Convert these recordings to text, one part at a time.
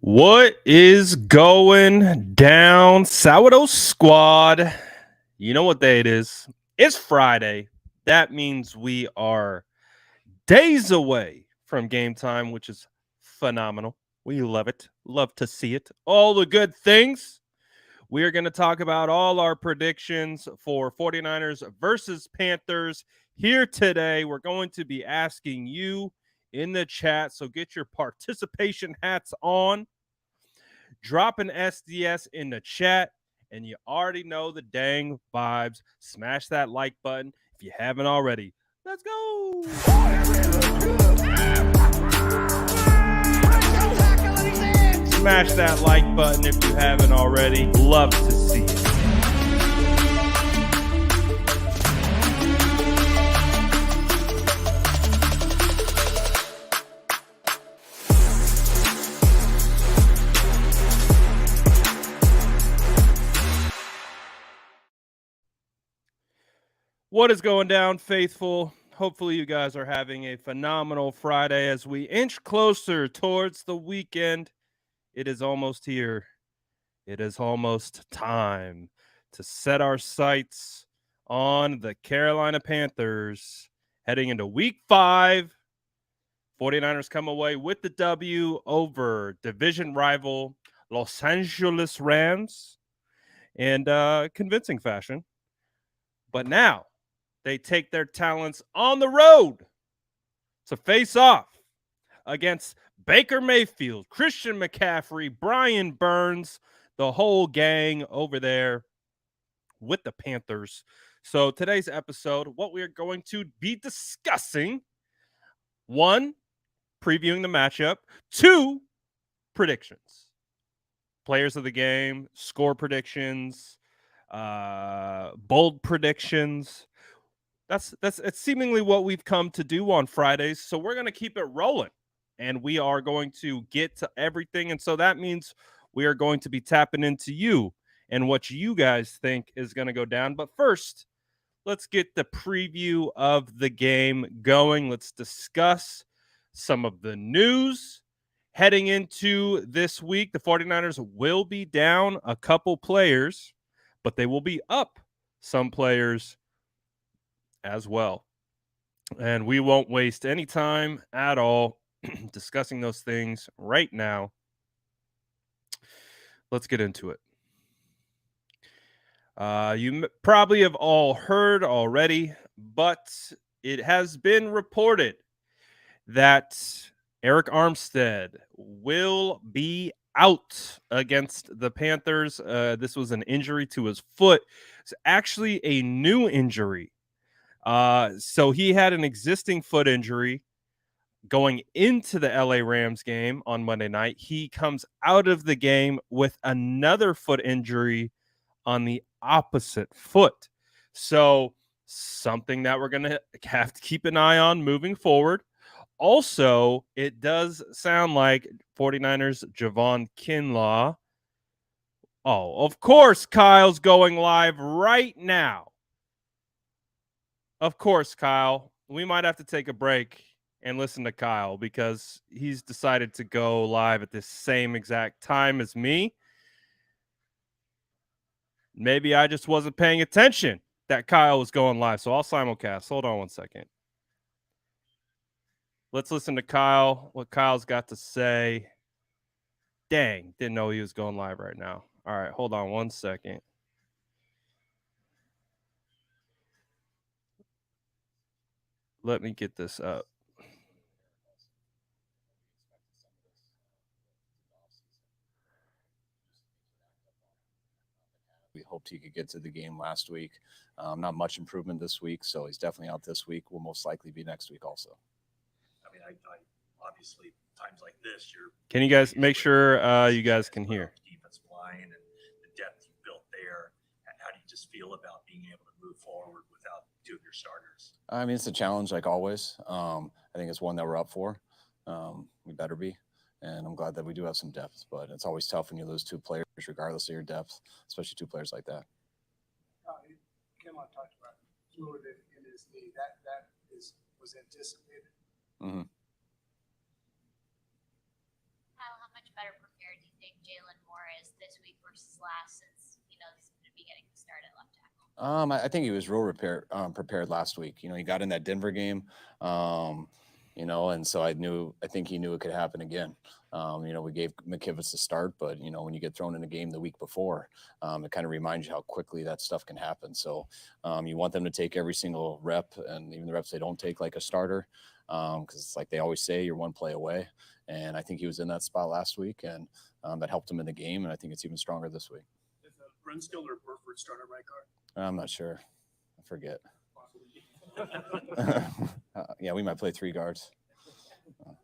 What is going down, Sourdough Squad? You know what day it is. It's Friday. That means we are days away from game time, which is phenomenal. We love it. Love to see it. All the good things. We are going to talk about all our predictions for 49ers versus Panthers here today. We're going to be asking you in the chat, so get your participation hats on. Drop an SDS in the chat, and you already know the dang vibes. Smash that like button if you haven't already. Let's go. Smash that like button if you haven't already. Love to see it. What is going down, faithful? Hopefully you guys are having a phenomenal Friday as we inch closer towards the weekend. It is almost here. It is almost time to set our sights on the Carolina Panthers heading into week 5. 49ers come away with the W over division rival Los Angeles Rams in convincing fashion. But now they take their talents on the road to face off against Baker Mayfield, Christian McCaffrey, Brian Burns, the whole gang over there with the Panthers. So today's episode, what we are going to be discussing: 1, previewing the matchup; 2, predictions, players of the game, score predictions, bold predictions. That's it's seemingly what we've come to do on Fridays. So we're going to keep it rolling, and we are going to get to everything. And so that means we are going to be tapping into you and what you guys think is going to go down. But first, let's get the preview of the game going. Let's discuss some of the news heading into this week. The 49ers will be down a couple players, but they will be up some players as well. And we won't waste any time at all discussing those things right now. Let's get into it. You probably have all heard already, but it has been reported that Eric Armstead will be out against the Panthers. This was an injury to his foot. It's actually a new injury. So he had an existing foot injury going into the LA Rams game on Monday night. He comes out of the game with another foot injury on the opposite foot. So something that we're going to have to keep an eye on moving forward. Also, it does sound like 49ers Javon Kinlaw. Oh, of course, Kyle's going live right now. Of course, Kyle. We might have to take a break and listen to Kyle because he's decided to go live at the same exact time as me. Maybe I just wasn't paying attention that Kyle was going live, so I'll simulcast. Hold on one second. Let's listen to Kyle, what Kyle's got to say. Dang, didn't know he was going live right now. All right, hold on one second. Let me get this up. We hoped he could get to the game last week. Not much improvement this week, so he's definitely out this week. Will most likely be next week also. I mean, I obviously times like this, Can you guys make sure you guys can hear? Defensive line and the depth you built there. How do you just feel about being able to move forward without 2 of your starters? I mean, it's a challenge like always. I think it's one that we're up for. We better be. And I'm glad that we do have some depth, but it's always tough when you lose 2 players, regardless of your depth, especially 2 players like that. Kinlaw talked about fluid in his knee. That was anticipated. Mm-hmm. How much better prepared versus last since, he's going to be getting the start at left tackle? I think he was real prepared last week. He got in that Denver game, and so I think he knew it could happen again. We gave McKivitz a start, but when you get thrown in a game the week before, it kind of reminds you how quickly that stuff can happen. So you want them to take every single rep, and even the reps they don't take like a starter, because like they always say, you're one play away. And I think he was in that spot last week, and that helped him in the game. And I think it's even stronger this week. Is Brunskill or Burford start at right guard? I'm not sure. I forget. Yeah, we might play 3 guards. What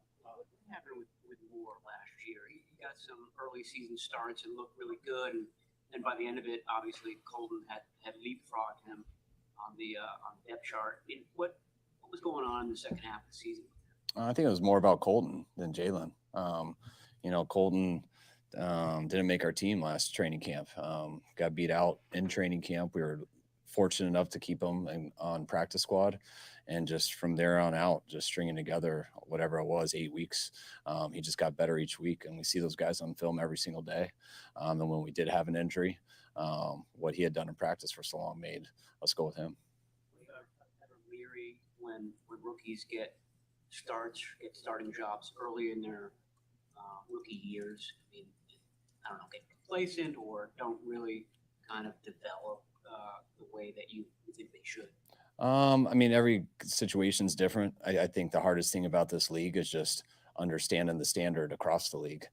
happened with Moore last year? He got some early season starts and looked really good, and by the end of it, obviously Colton had leapfrogged him on the depth chart. What was going on in the second half of the season? I think it was more about Colton than Jalen. Colton didn't make our team last training camp. Got beat out in training camp. We were fortunate enough to keep him on practice squad, and just from there on out, just stringing together whatever it was, 8 weeks. He just got better each week, and we see those guys on film every single day. And when we did have an injury, what he had done in practice for so long made us go with him. Ever leery when rookies get starting jobs early in their rookie years? I mean, I don't know, get complacent or don't really kind of develop the way that you think they should? Every situation's different. I think the hardest thing about this league is just understanding the standard across the league,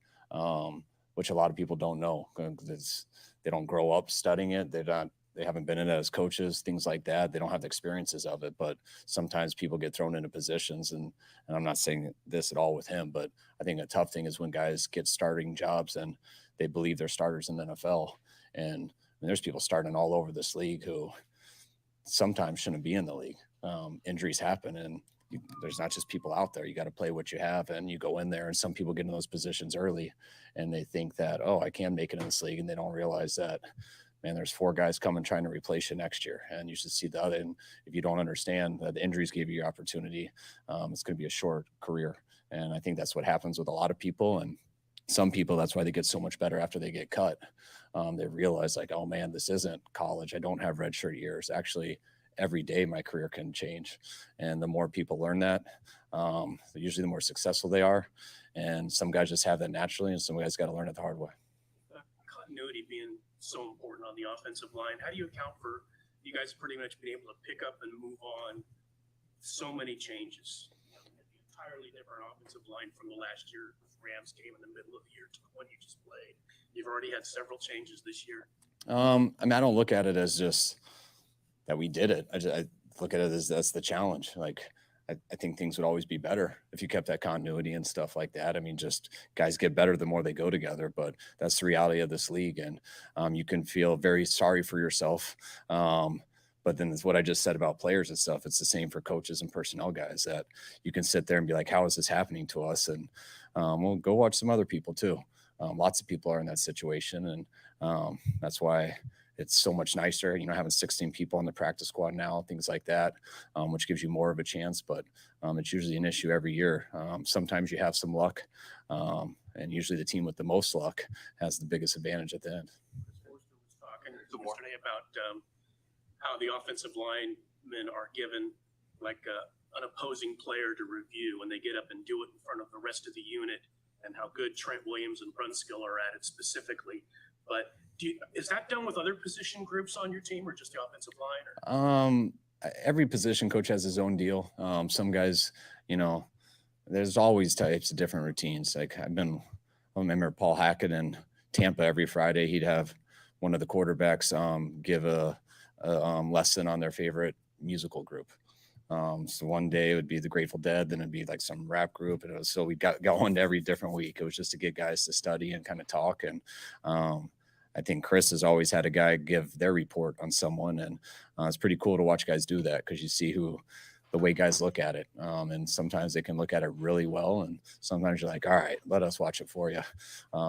which a lot of people don't know. They don't grow up studying it. They haven't been in it as coaches, things like that. They don't have the experiences of it, but sometimes people get thrown into positions, and I'm not saying this at all with him, but I think a tough thing is when guys get starting jobs and they believe they're starters in the NFL. And there's people starting all over this league who sometimes shouldn't be in the league. Injuries happen, and there's not just people out there. You got to play what you have, and you go in there, and some people get in those positions early and they think that, oh, I can make it in this league. And they don't realize that, man, there's 4 guys coming trying to replace you next year. And you should see the other. And if you don't understand that the injuries gave you your opportunity, it's going to be a short career. And I think that's what happens with a lot of people. And some people, that's why they get so much better after they get cut. They realize like, oh man, this isn't college. I don't have redshirt years. Actually, every day my career can change. And the more people learn that, usually the more successful they are. And some guys just have that naturally, and some guys got to learn it the hard way. Continuity being so important on the offensive line. How do you account for you guys pretty much being able to pick up and move on so many changes? The entirely different offensive line from the last year Rams game in the middle of the year to the one you just played. You've already had several changes this year. I don't look at it as just that we did it. I look at it as that's the challenge. Like, I think things would always be better if you kept that continuity and stuff like that. Just guys get better the more they go together, but that's the reality of this league. And you can feel very sorry for yourself. But then it's what I just said about players and stuff. It's the same for coaches and personnel guys, that you can sit there and be like, how is this happening to us? And we'll go watch some other people too. Lots of people are in that situation. And that's why it's so much nicer, having 16 people on the practice squad now, things like that, which gives you more of a chance. But it's usually an issue every year. Sometimes you have some luck, and usually the team with the most luck has the biggest advantage at the end. Was talking yesterday about how the offensive linemen are given like an opposing player to review when they get up and do it in front of the rest of the unit, and how good Trent Williams and Brunskill are at it specifically. But is that done with other position groups on your team, or just the offensive line? Or? Every position coach has his own deal. Some guys, there's always types of different routines. Like I remember Paul Hackett in Tampa every Friday. He'd have one of the quarterbacks give a lesson on their favorite musical group. So one day it would be the Grateful Dead, then it'd be like some rap group. And so we got going every different week. It was just to get guys to study and kind of talk. And I think Chris has always had a guy give their report on someone. And it's pretty cool to watch guys do that, because you see the way guys look at it. And sometimes they can look at it really well. And sometimes you're like, all right, let us watch it for you.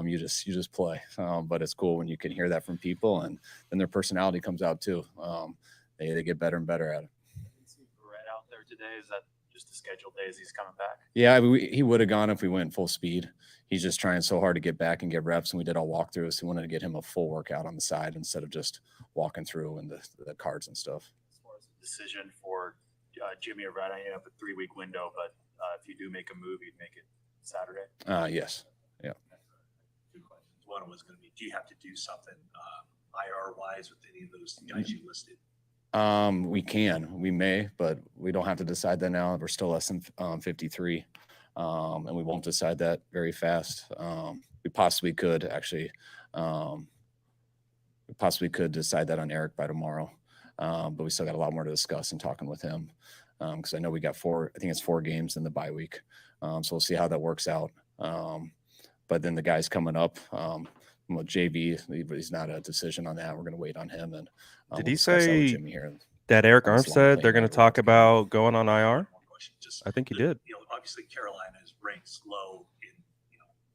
You just play. But it's cool when you can hear that from people, and then their personality comes out too. They get better and better at it. Out there today, is that just the scheduled days he's coming back? Yeah, he would have gone if we went full speed. He's just trying so hard to get back and get reps, and we did all walkthroughs. So we wanted to get him a full workout on the side instead of just walking through and the cards and stuff. As far as the decision for Jimmy or Brad, I have a 3-week window, but if you do make a move, you'd make it Saturday? Yes. Yeah. 2 questions. One was going to be, do you have to do something IR-wise with any of those guys you listed? We may, but we don't have to decide that now. We're still less than 53, and we won't decide that very fast. We possibly could actually. We possibly could decide that on Eric by tomorrow, but we still got a lot more to discuss and talking with him because I know we got 4. I think it's 4 games in the bye week, so we'll see how that works out. But then the guys coming up. Well, JV, he's not a decision on that. We're going to wait on him. And did we'll he discuss that with say Jimmy here that Eric on this long Armstead play they're going to night. talk about going on IR? One question. Just I think he did. Obviously Carolina is ranked low in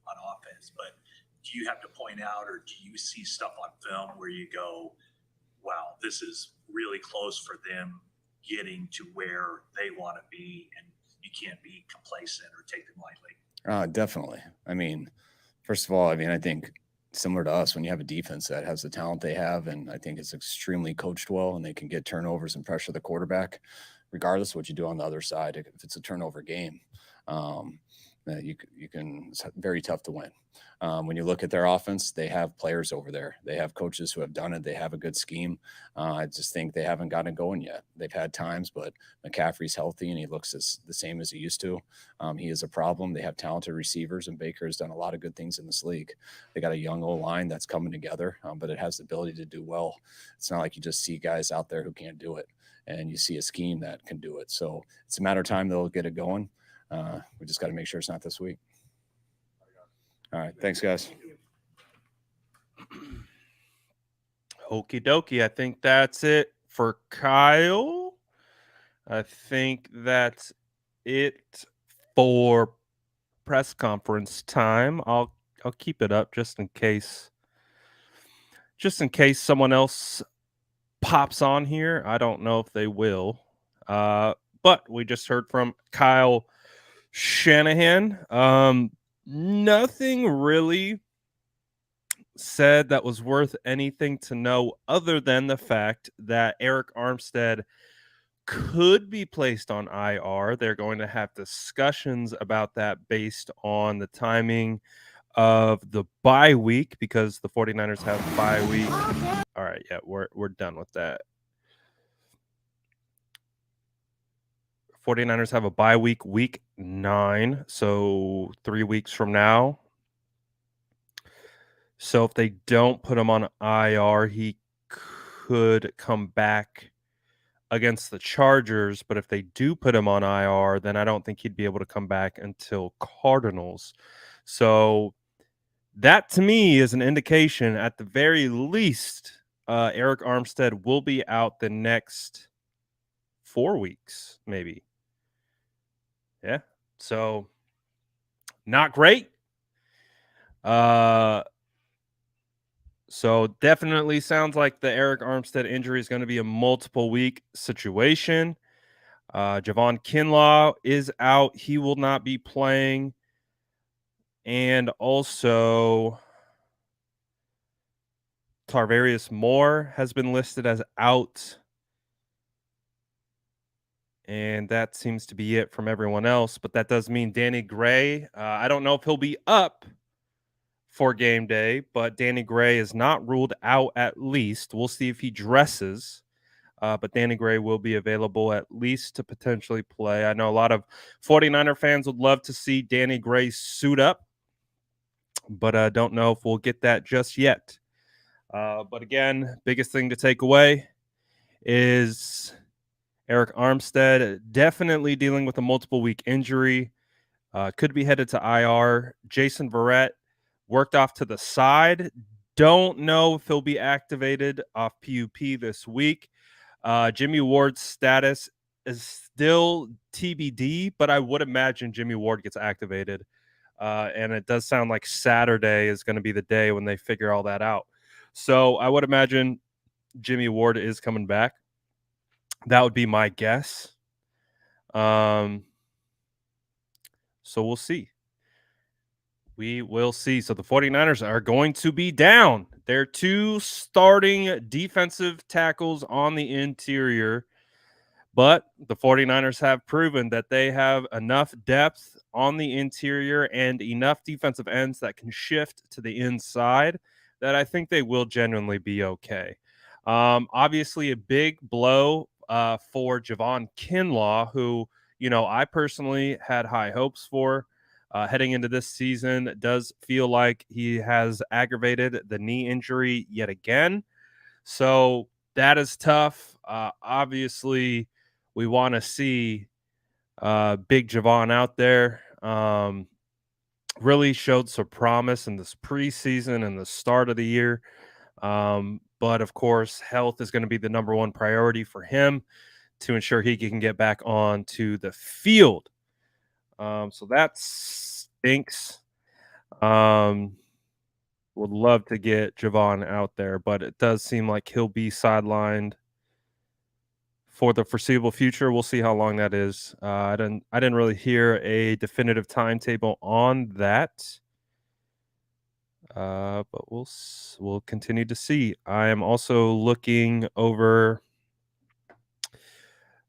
on offense, but do you have to point out or do you see stuff on film where you go, wow, this is really close for them getting to where they want to be, and you can't be complacent or take them lightly? Definitely. I mean, first of all, I think similar to us, when you have a defense that has the talent they have, and I think it's extremely coached well, and they can get turnovers and pressure the quarterback, regardless of what you do on the other side. If it's a turnover game, you can. It's very tough to win. When you look at their offense, they have players over there. They have coaches who have done it. They have a good scheme. I just think they haven't gotten it going yet. They've had times, but McCaffrey's healthy and he looks the same as he used to. He is a problem. They have talented receivers, and Baker has done a lot of good things in this league. They got a young O-line that's coming together, but it has the ability to do well. It's not like you just see guys out there who can't do it, and you see a scheme that can do it. So it's a matter of time they'll get it going. We just got to make sure it's not this week. All right. Thanks, guys. Okie dokie. I think that's it for Kyle. I think that's it for press conference time. I'll keep it up just in case someone else pops on here. I don't know if they will. But we just heard from Kyle Shanahan. Nothing really said that was worth anything to know other than the fact that Eric Armstead could be placed on IR. They're going to have discussions about that based on the timing of the bye week because the 49ers have a bye week. All right, yeah, we're done with that. 49ers have a bye week, week 9, so 3 weeks from now. So if they don't put him on IR, he could come back against the Chargers. But if they do put him on IR, then I don't think he'd be able to come back until Cardinals. So that to me is an indication, at the very least, Eric Armstead will be out the next 4 weeks, maybe. Yeah. So not great. So definitely sounds like the Eric Armstead injury is going to be a multiple week situation. Javon Kinlaw is out. He will not be playing. And also Tarvarius Moore has been listed as out. And that seems to be it from everyone else. But that does mean Danny Gray. I don't know if he'll be up for game day, but Danny Gray is not ruled out at least. We'll see if he dresses. But Danny Gray will be available at least to potentially play. I know a lot of 49er fans would love to see Danny Gray suit up, but I don't know if we'll get that just yet. But again, biggest thing to take away is Eric Armstead definitely dealing with a multiple week injury. Could be headed to IR. Jason Verrett worked off to the side. Don't know if he'll be activated off PUP this week. Jimmy Ward's status is still TBD, but I would imagine Jimmy Ward gets activated. And it does sound like Saturday is going to be the day when they figure all that out. So I would imagine Jimmy Ward is coming back. That would be my guess. So we'll see. We will see. So the 49ers are going to be down their 2 starting defensive tackles on the interior. But the 49ers have proven that they have enough depth on the interior and enough defensive ends that can shift to the inside that I think they will genuinely be okay. Obviously, a big blow for Javon Kinlaw, who, I personally had high hopes for heading into this season. It does feel like he has aggravated the knee injury yet again. So that is tough. Obviously, we want to see Big Javon out there. Really showed some promise in this preseason and the start of the year. But of course, health is going to be the number one priority for him to ensure he can get back onto the field. So that stinks. Would love to get Javon out there, but it does seem like he'll be sidelined for the foreseeable future. We'll see how long that is. I didn't really hear a definitive timetable on that. But we'll continue to see. I am also looking over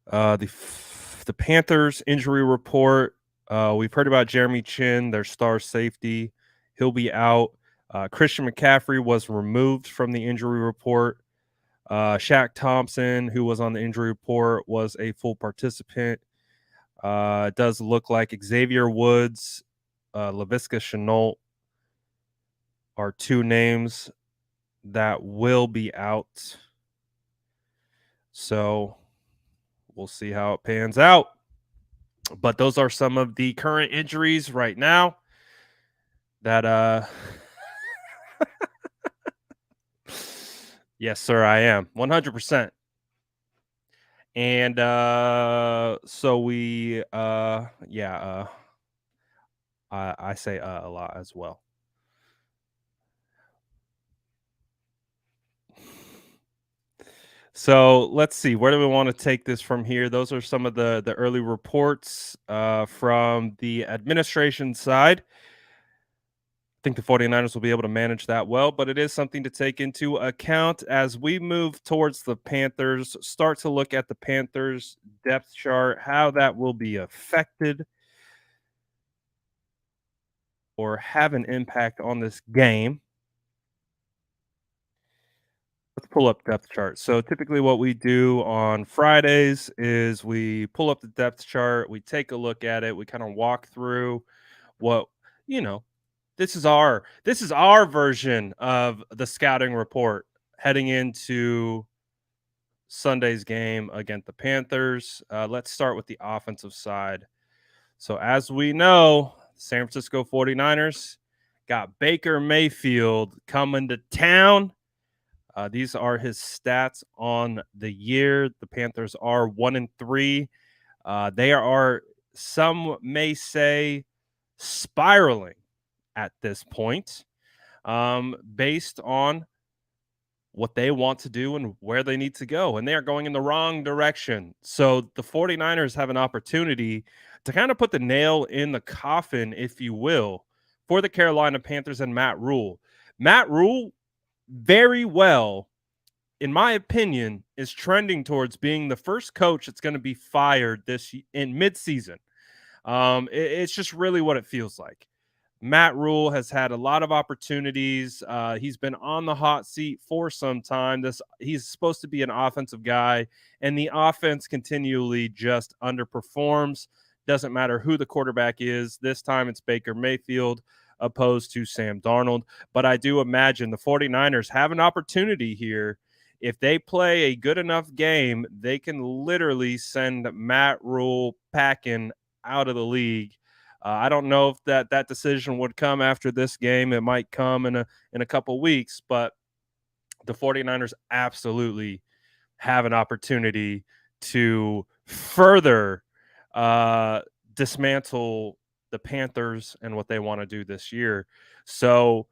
the Panthers injury report. We've heard about Jeremy Chin, their star safety. He'll be out. Christian McCaffrey was removed from the injury report. Shaq Thompson, who was on the injury report, was a full participant. It does look like Xavier Woods, Laviska Shenault are 2 names that will be out. So we'll see how it pans out. But those are some of the current injuries right now that yes, sir, I am 100%. And so we I say a lot as well. So let's see, where do we want to take this from here? Those are some of the early reports from the administration side. I think the 49ers will be able to manage that well, but it is something to take into account as we move towards the Panthers, start to look at the Panthers depth chart, how that will be affected or have an impact on this game. Let's pull up depth chart. So typically what we do on Fridays is we pull up the depth chart, we take a look at it, we kind of walk through what, this is our version of the scouting report heading into Sunday's game against the Panthers. Let's start with the offensive side. So as we know, San Francisco 49ers got Baker Mayfield coming to town. These are his stats on the year. The Panthers are 1-3. They are, some may say, spiraling at this point, based on what they want to do and where they need to go. And they are going in the wrong direction. So the 49ers have an opportunity to kind of put the nail in the coffin, if you will, for the Carolina Panthers and Matt Rule. Matt Rule, very well, in my opinion, is trending towards being the first coach that's going to be fired in midseason. It's just really what it feels like. Matt Rule has had a lot of opportunities. He's been on the hot seat for some time. He's supposed to be an offensive guy, and the offense continually just underperforms. Doesn't matter who the quarterback is. This time it's Baker Mayfield opposed to Sam Darnold. But I do imagine the 49ers have an opportunity here. If they play a good enough game, they can literally send Matt Rule packing out of the league. I don't know if that decision would come after this game. It might come in a couple weeks, but the 49ers absolutely have an opportunity to further dismantle the Panthers and what they want to do this year. So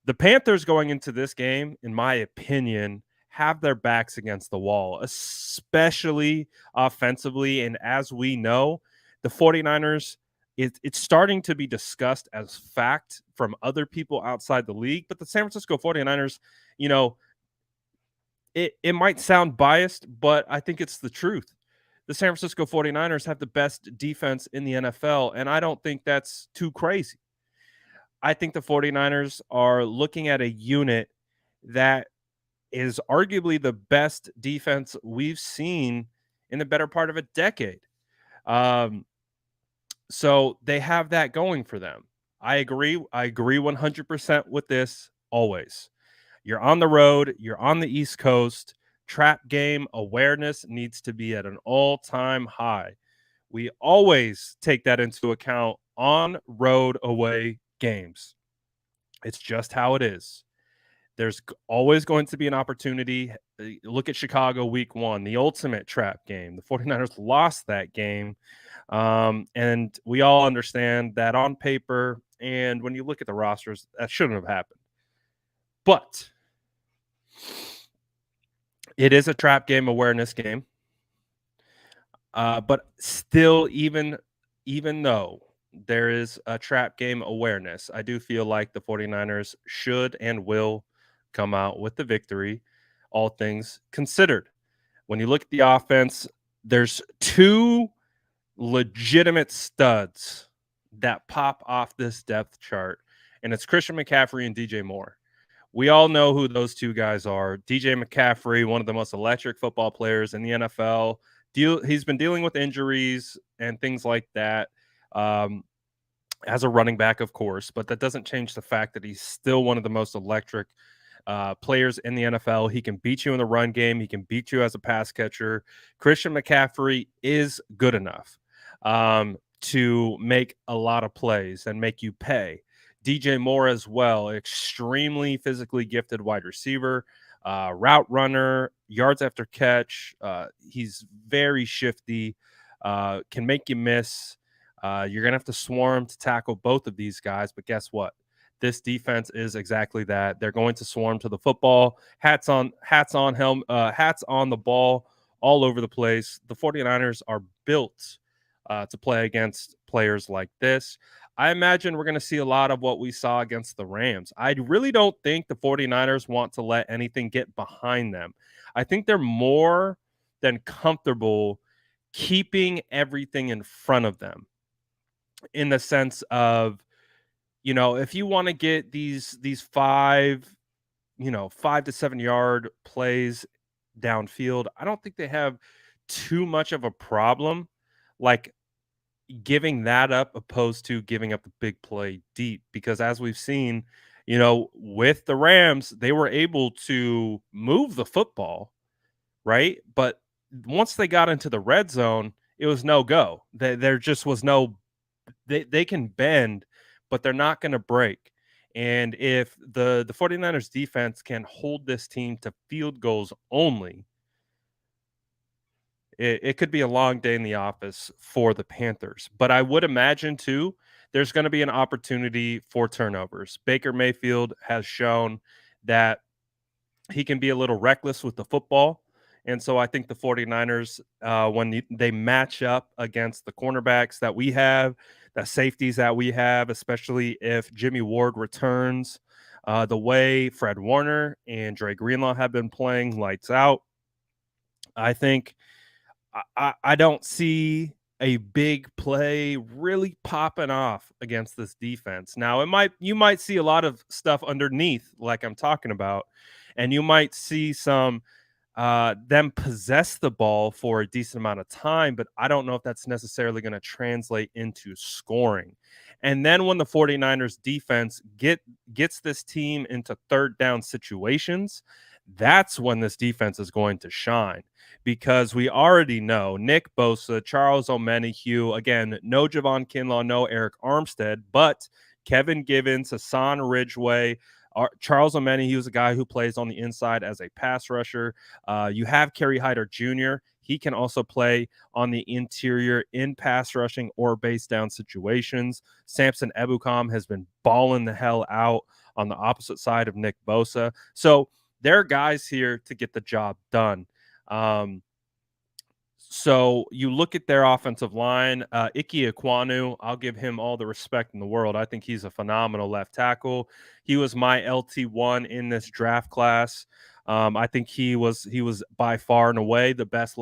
the Panthers going into this game, in my opinion, have their backs against the wall, especially offensively. And as we know, the 49ers, it's starting to be discussed as fact from other people outside the league. But the San Francisco 49ers, you know, it might sound biased, but I think it's the truth. The San Francisco 49ers have the best defense in the NFL, and I don't think that's too crazy. I think the 49ers are looking at a unit that is arguably the best defense we've seen in the better part of a decade. Um, so they have that going for them. I agree. I agree 100% with this always. You're on the road, you're on the East Coast. Trap game awareness needs to be at an all-time high. We always take that into account on road away games. It's just how it is. There's always going to be an opportunity. Look at Chicago week 1, the ultimate trap game. The 49ers lost that game. And we all understand that on paper and when you look at the rosters, that shouldn't have happened. But it is a trap game awareness game. But still, even though there is a trap game awareness, I do feel like the 49ers should and will come out with the victory, all things considered. When you look at the offense, there's 2 legitimate studs that pop off this depth chart, and it's Christian McCaffrey and DJ Moore. We all know who those 2 guys are. DJ McCaffrey, one of the most electric football players in the NFL. He's been dealing with injuries and things like that as a running back, of course, but that doesn't change the fact that he's still one of the most electric players in the NFL. He can beat you in the run game. He can beat you as a pass catcher. Christian McCaffrey is good enough to make a lot of plays and make you pay. DJ Moore as well, extremely physically gifted wide receiver, route runner, yards after catch. He's very shifty, can make you miss. You're going to have to swarm to tackle both of these guys, but guess what? This defense is exactly that. They're going to swarm to the football, hats on the ball all over the place. The 49ers are built to play against players like this. I imagine we're going to see a lot of what we saw against the Rams. I really don't think the 49ers want to let anything get behind them. I think they're more than comfortable keeping everything in front of them, in the sense of, you know, if you want to get these 5 to 7 yard plays downfield, I don't think they have too much of a problem like giving that up opposed to giving up the big play deep, because as we've seen, you know, with the Rams, they were able to move the football, right? But once they got into the red zone, it was no go. There just was no, they can bend, but they're not going to break. And if the 49ers defense can hold this team to field goals only, it could be a long day in the office for the Panthers. But I would imagine, too, there's going to be an opportunity for turnovers. Baker Mayfield has shown that he can be a little reckless with the football. And so I think the 49ers, when they match up against the cornerbacks that we have, the safeties that we have, especially if Jimmy Ward returns, the way Fred Warner and Dre Greenlaw have been playing lights out, I think I don't see a big play really popping off against this defense. Now, you might see a lot of stuff underneath, like I'm talking about, and you might see some them possess the ball for a decent amount of time, but I don't know if that's necessarily going to translate into scoring. And then when the 49ers defense gets this team into third down situations, that's when this defense is going to shine, because we already know Nick Bosa, Charles Omenihu, again, no Javon Kinlaw, no Eric Armstead, but Kevin Givens, Hassan Ridgeway, Charles Omenihu is a guy who plays on the inside as a pass rusher. You have Kerry Hyder Jr. He can also play on the interior in pass rushing or base down situations. Samson Ebukam has been balling the hell out on the opposite side of Nick Bosa. So there are guys here to get the job done. So you look at their offensive line, Ike Ekwonu, I'll give him all the respect in the world. I think he's a phenomenal left tackle. He was my LT1 in this draft class. I think he was by far and away the best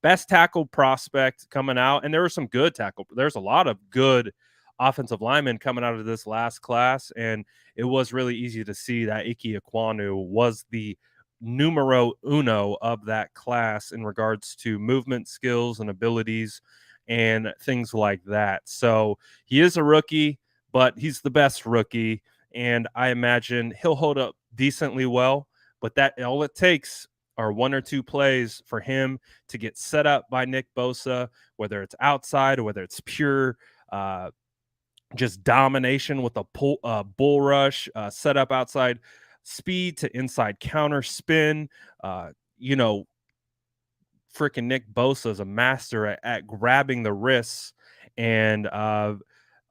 best tackle prospect coming out. And there were some good tackle. There's a lot of good offensive linemen coming out of this last class, and it was really easy to see that Ike Ekwonu was the numero uno of that class in regards to movement skills and abilities and things like that. So he is a rookie, but he's the best rookie, and I imagine he'll hold up decently well. But that all it takes are one or two plays for him to get set up by Nick Bosa, whether it's outside or whether it's pure just domination with a bull rush, set up outside speed to inside counter spin. You know, freaking Nick Bosa is a master at grabbing the wrists and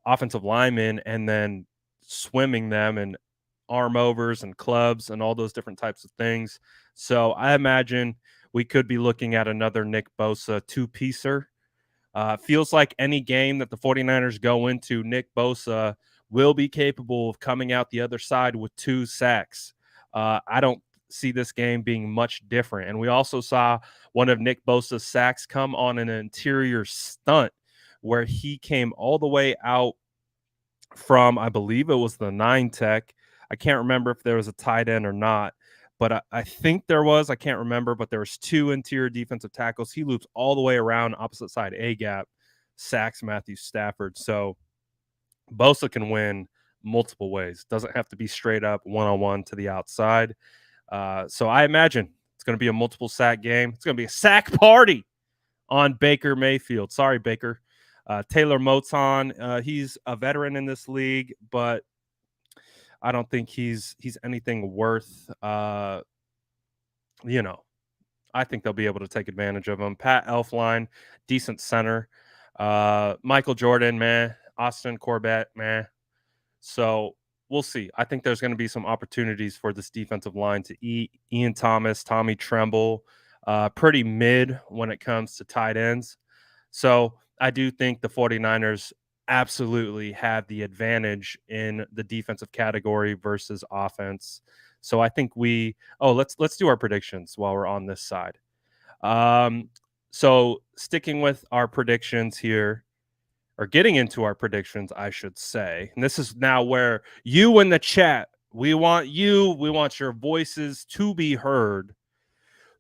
offensive linemen and then swimming them and arm overs and clubs and all those different types of things. So I imagine we could be looking at another Nick Bosa two-piecer. Feels like any game that the 49ers go into, Nick Bosa will be capable of coming out the other side with 2 sacks. I don't see this game being much different. And we also saw one of Nick Bosa's sacks come on an interior stunt where he came all the way out from, I believe it was the 9 tech. I can't remember if there was a tight end or not, but I think there was. I can't remember, but there was 2 interior defensive tackles. He loops all the way around opposite side A gap, sacks Matthew Stafford. So Bosa can win multiple ways. Doesn't have to be straight up one-on-one to the outside. So I imagine it's going to be a multiple sack game. It's going to be a sack party on Baker Mayfield. Sorry, Baker. Taylor Moton, he's a veteran in this league, but I don't think he's anything worth, I think they'll be able to take advantage of him. Pat Elflein, decent center. Michael Jordan, man. Austin Corbett, man. So we'll see. I think there's going to be some opportunities for this defensive line to eat. Ian Thomas, Tommy Tremble, pretty mid when it comes to tight ends. So I do think the 49ers absolutely have the advantage in the defensive category versus offense. So I think let's do our predictions while we're on this side. So sticking with our predictions here, or getting into our predictions, I should say. And this is now where you in the chat, we want your voices to be heard.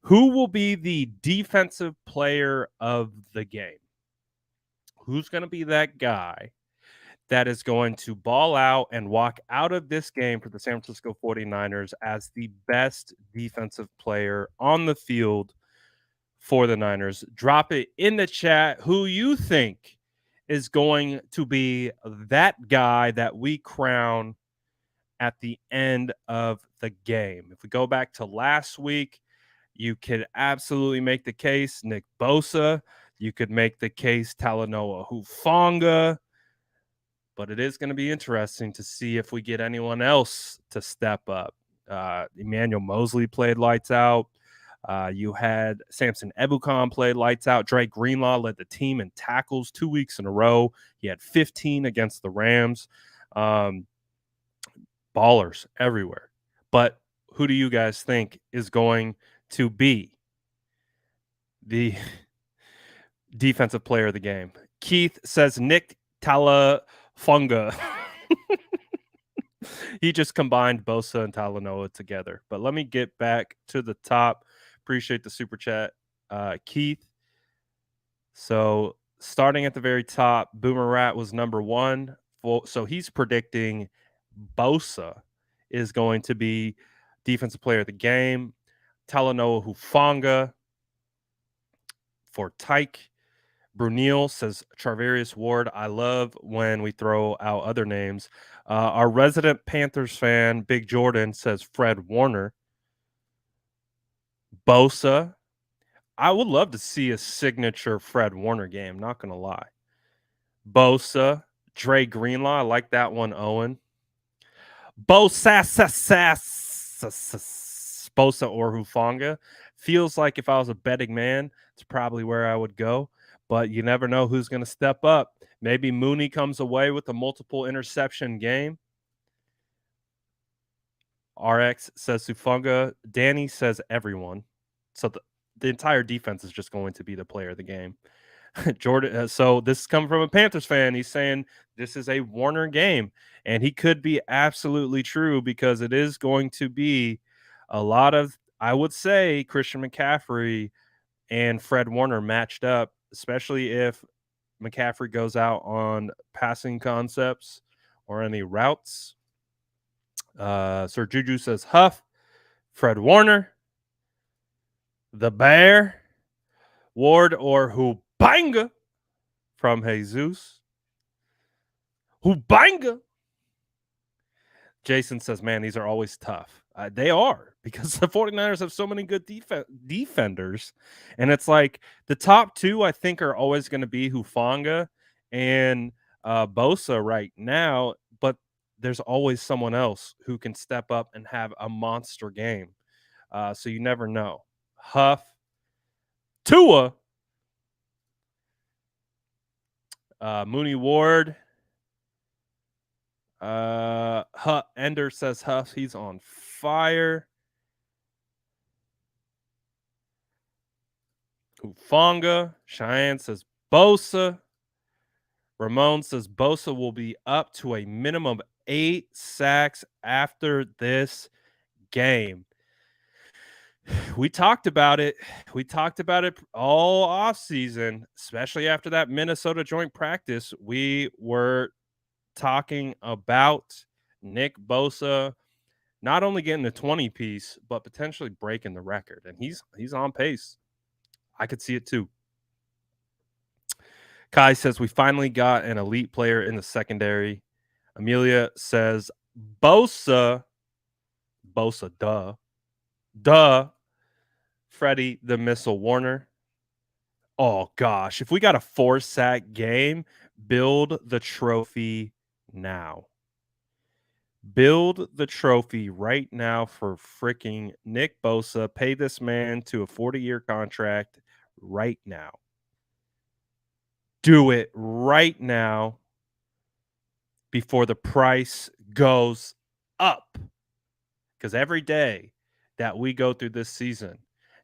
Who will be the defensive player of the game? Who's going to be that guy that is going to ball out and walk out of this game for the San Francisco 49ers as the best defensive player on the field for the Niners? Drop it in the chat who you think is going to be that guy that we crown at the end of the game. If we go back to last week, you could absolutely make the case Nick Bosa. You could make the case Talanoa Hufanga. But it is going to be interesting to see if we get anyone else to step up. Emmanuel Mosley played lights out. You had Samson Ebukam played lights out. Drake Greenlaw led the team in tackles 2 weeks in a row. He had 15 against the Rams. Ballers everywhere. But who do you guys think is going to be the defensive player of the game? Keith says Nick Talafunga. He just combined Bosa and Talanoa together. But let me get back to the top. Appreciate the super chat, Keith. So starting at the very top, Boomer Rat was number 1. So he's predicting Bosa is going to be defensive player of the game. Talanoa Hufanga for Tyke. Brunil says Charvarius Ward. I love when we throw out other names. Our resident Panthers fan, Big Jordan, says Fred Warner. Bosa. I would love to see a signature Fred Warner game, not going to lie. Bosa. Dre Greenlaw. I like that one, Owen. Bosa or Hufanga. Feels like if I was a betting man, it's probably where I would go. But you never know who's going to step up. Maybe Mooney comes away with a multiple interception game. RX says Sufunga. Danny says everyone. So the entire defense is just going to be the player of the game. Jordan. So this is coming from a Panthers fan. He's saying this is a Warner game, and he could be absolutely true because it is going to be a lot of, I would say, Christian McCaffrey and Fred Warner matched up, especially if McCaffrey goes out on passing concepts or any routes. Sir Juju says Huff, Fred Warner, the Bear, Ward, or Hubanga from Jesus. Hubanga. Jason says, man, these are always tough. They are, because the 49ers have so many good defenders. And it's like the top two, I think, are always going to be Hufanga and Bosa right now. But there's always someone else who can step up and have a monster game. So you never know. Huff, Tua, Mooney Ward. Ender says Huff, he's on fire. Hufanga. Cheyenne says Bosa. Ramon says Bosa will be up to a minimum of 8 sacks after this game. We talked about it. We talked about it all offseason, especially after that Minnesota joint practice. We were talking about Nick Bosa not only getting the 20-piece, but potentially breaking the record. And he's on pace. I could see it too. Kai says we finally got an elite player in the secondary. Amelia says Bosa, duh. Freddie the Missile Warner. Oh gosh, if we got a 4-sack game, build the trophy now. Build the trophy right now for freaking Nick Bosa. Pay this man to a 40-year contract right now. Do it right now before the price goes up. Because every day that we go through this season,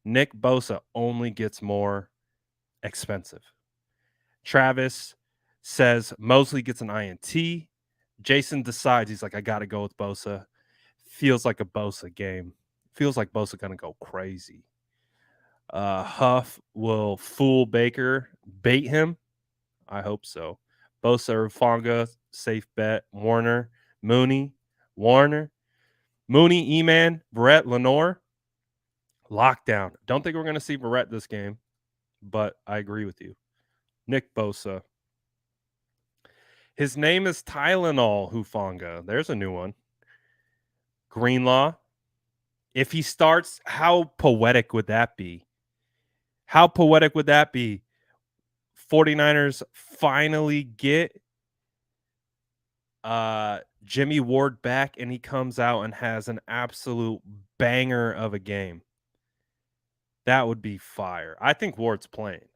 Nick Bosa only gets more expensive. Travis says Mosley gets an INT. Jason decides, he's like, I got to go with Bosa. Feels like a Bosa game. Feels like Bosa going to go crazy. Huff will fool Baker, bait him. I hope so. Bosa or Fonga, safe bet. Warner, Mooney, Warner, Mooney, E-Man, Verrett, Lenore, lockdown. Don't think we're going to see Verrett this game, but I agree with you. Nick Bosa. His name is Tylenol Hufanga. There's a new one. Greenlaw. If he starts, how poetic would that be? How poetic would that be? 49ers finally get Jimmy Ward back, and he comes out and has an absolute banger of a game. That would be fire. I think Ward's playing.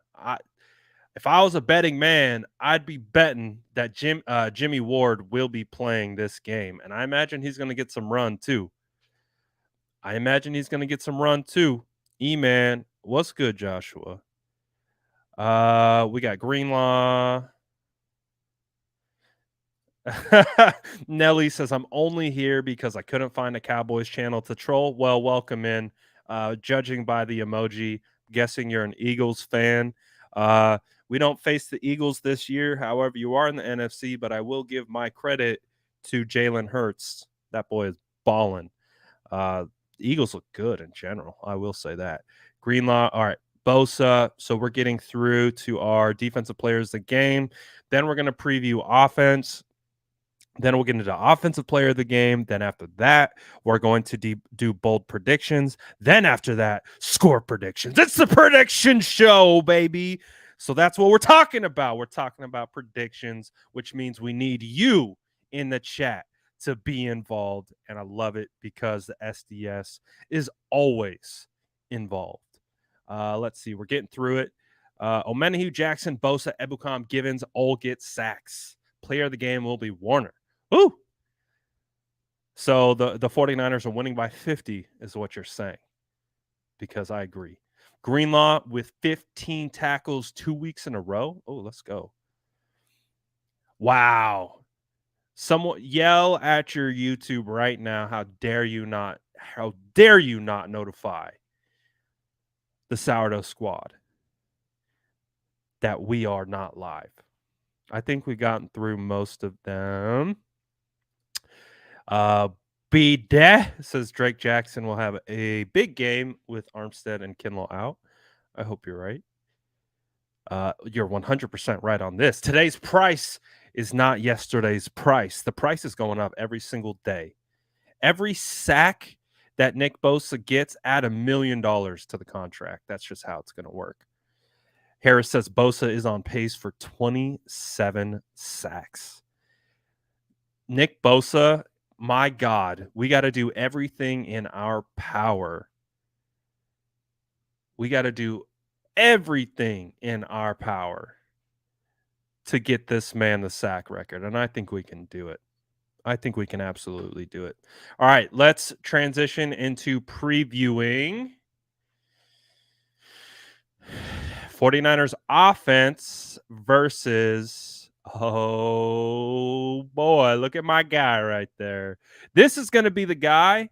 If I was a betting man, I'd be betting that Jimmy Ward will be playing this game. And I imagine he's going to get some run too. E-Man, what's good, Joshua? We got Greenlaw. Nelly says, I'm only here because I couldn't find a Cowboys channel to troll. Well, welcome in. Judging by the emoji, guessing you're an Eagles fan. We don't face the Eagles this year. However, you are in the NFC, but I will give my credit to Jalen Hurts. That boy is balling. The Eagles look good in general. I will say that. Greenlaw. All right. Bosa. So we're getting through to our defensive players of the game. Then we're going to preview offense. Then we'll get into offensive player of the game. Then after that, we're going to do bold predictions. Then after that, score predictions. It's the prediction show, baby. So that's what we're talking about. We're talking about predictions, which means we need you in the chat to be involved. And I love it because the SDS is always involved. Let's see. We're getting through it. Omenahue, Jackson, Bosa, Ebukam, Givens all get sacks. Player of the game will be Warner. Woo! So the 49ers are winning by 50 is what you're saying, because I agree. Greenlaw with 15 tackles 2 weeks in a row. Oh, let's go. Wow. Someone yell at your YouTube right now. How dare you not notify the Sourdough Squad that we are not live. I think we've gotten through most of them. Be de says Drake Jackson will have a big game with Armstead and Kinlaw out. I hope you're right. You're 100% right on this. Today's price is not yesterday's price. The price is going up every single day. Every sack that Nick Bosa gets, add $1 million to the contract. That's just how it's going to work. Harris says Bosa is on pace for 27 sacks. Nick Bosa, my God, we got to do everything in our power. We got to do everything in our power to get this man the sack record. And I think we can do it. I think we can absolutely do it. All right, let's transition into previewing 49ers offense versus, oh boy, look at my guy right there. This is going to be the guy.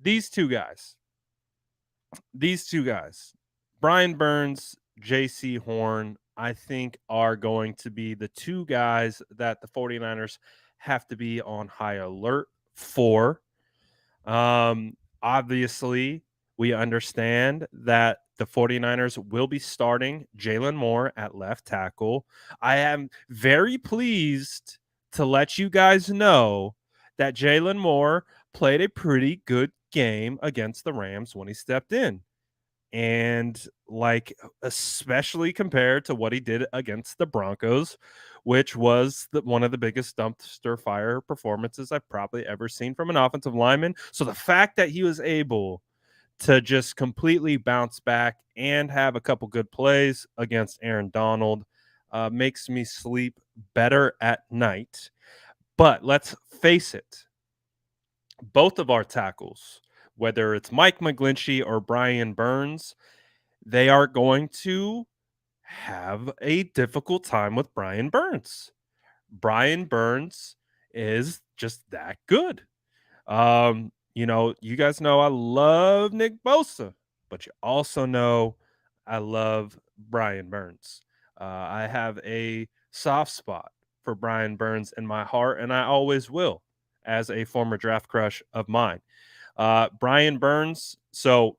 These two guys, Brian Burns, J.C. Horn, I think are going to be the two guys that the 49ers have to be on high alert for. Obviously, we understand that the 49ers will be starting Jalen Moore at left tackle. I am very pleased to let you guys know that Jalen Moore played a pretty good game against the Rams when he stepped in. And like, especially compared to what he did against the Broncos, which was one of the biggest dumpster fire performances I've probably ever seen from an offensive lineman. So the fact that he was able to just completely bounce back and have a couple good plays against Aaron Donald makes me sleep better at night. But let's face it, both of our tackles, whether it's Mike McGlinchey or Brian Burns, they are going to have a difficult time with Brian Burns. Brian Burns is just that good. You guys know I love Nick Bosa, but you also know I love Brian Burns. I have a soft spot for Brian Burns in my heart, and I always will, as a former draft crush of mine. Brian Burns. So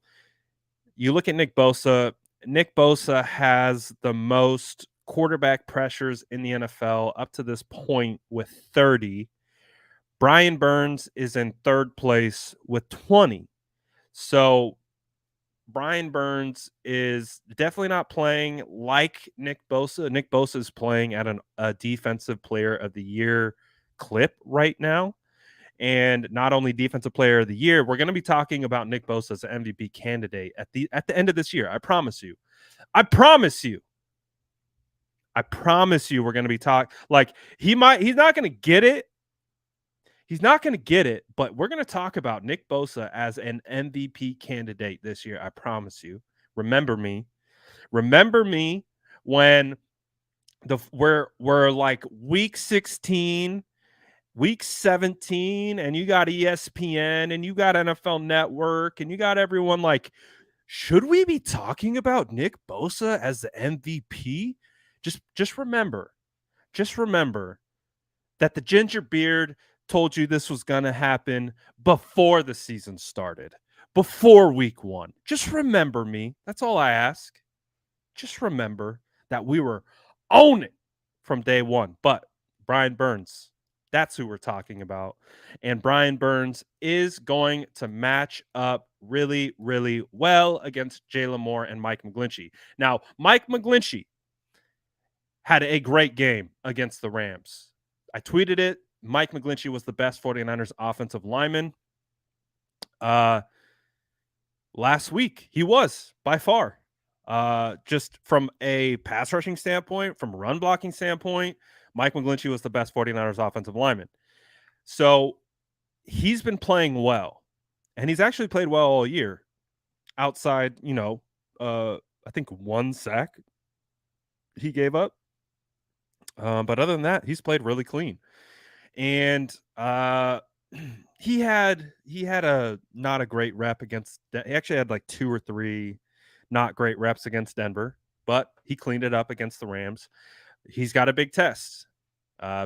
you look at Nick Bosa. Nick Bosa has the most quarterback pressures in the NFL up to this point with 30. Brian Burns is in third place with 20. So Brian Burns is definitely not playing like Nick Bosa. Nick Bosa is playing at a defensive player of the year clip right now. And not only defensive player of the year, we're going to be talking about Nick Bosa as an MVP candidate at the end of this year. I promise you. We're going to be talking like he's not going to get it. He's not going to get it, but we're going to talk about Nick Bosa as an MVP candidate this year. I promise you. Remember me when we're like week 16, week 17, and you got ESPN and you got NFL Network and you got everyone like, should we be talking about Nick Bosa as the MVP? Just remember that the ginger beard told you this was going to happen before the season started, before week 1. Just remember me. That's all I ask. Just remember that we were on it from day 1. But Brian Burns, that's who we're talking about. And Brian Burns is going to match up really, really well against Jalen Moore and Mike McGlinchey. Now, Mike McGlinchey had a great game against the Rams. I tweeted it. Mike McGlinchey was the best 49ers offensive lineman. Last week, he was by far. Just from a pass rushing standpoint, from a run blocking standpoint, Mike McGlinchey was the best 49ers offensive lineman. So he's been playing well, and he's actually played well all year outside, I think 1 sack he gave up. But other than that, he's played really clean. And he had a not a great rep against he actually had like 2 or 3 not great reps against Denver, but he cleaned it up against the Rams. He's got a big test.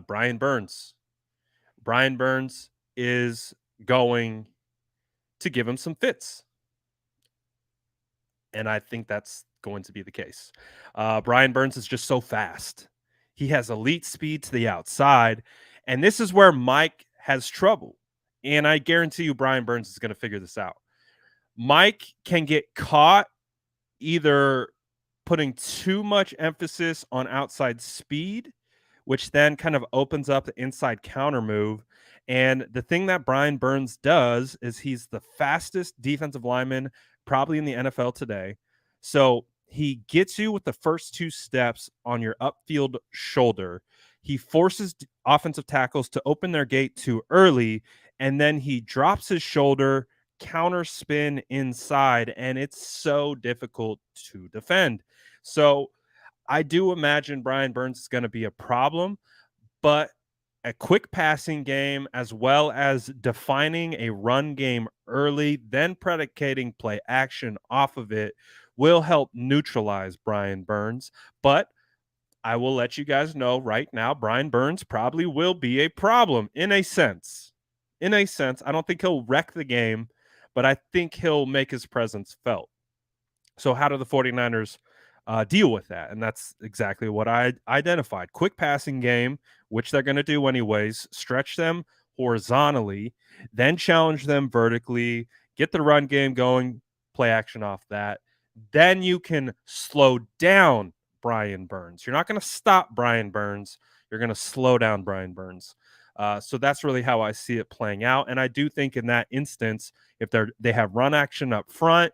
Brian Burns. Brian Burns is going to give him some fits. And I think that's going to be the case. Brian Burns is just so fast. He has elite speed to the outside. And this is where Mike has trouble. And I guarantee you Brian Burns is going to figure this out. Mike can get caught either putting too much emphasis on outside speed, which then kind of opens up the inside counter move. And the thing that Brian Burns does is he's the fastest defensive lineman probably in the NFL today. So he gets you with the first 2 steps on your upfield shoulder. He forces offensive tackles to open their gate too early, and then he drops his shoulder, counter spin inside, and it's so difficult to defend. So I do imagine Brian Burns is going to be a problem, but a quick passing game as well as defining a run game early, then predicating play action off of it will help neutralize Brian Burns. But I will let you guys know right now, Brian Burns probably will be a problem in a sense. In a sense, I don't think he'll wreck the game, but I think he'll make his presence felt. So how do the 49ers deal with that? And that's exactly what I identified. Quick passing game, which they're going to do anyways. Stretch them horizontally, then challenge them vertically, get the run game going, play action off that. Then you can slow down Brian Burns. You're not going to stop Brian Burns. You're going to slow down Brian Burns. So that's really how I see it playing out. And I do think in that instance, if they have run action up front,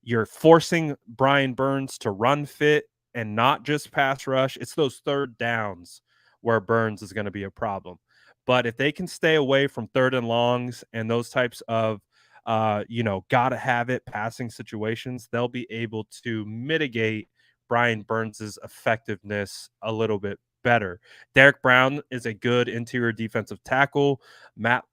you're forcing Brian Burns to run fit and not just pass rush. It's those third downs where Burns is going to be a problem. But if they can stay away from third and longs and those types of, gotta have it passing situations, they'll be able to mitigate Brian Burns's effectiveness a little bit better. Derek Brown is a good interior defensive tackle. Matt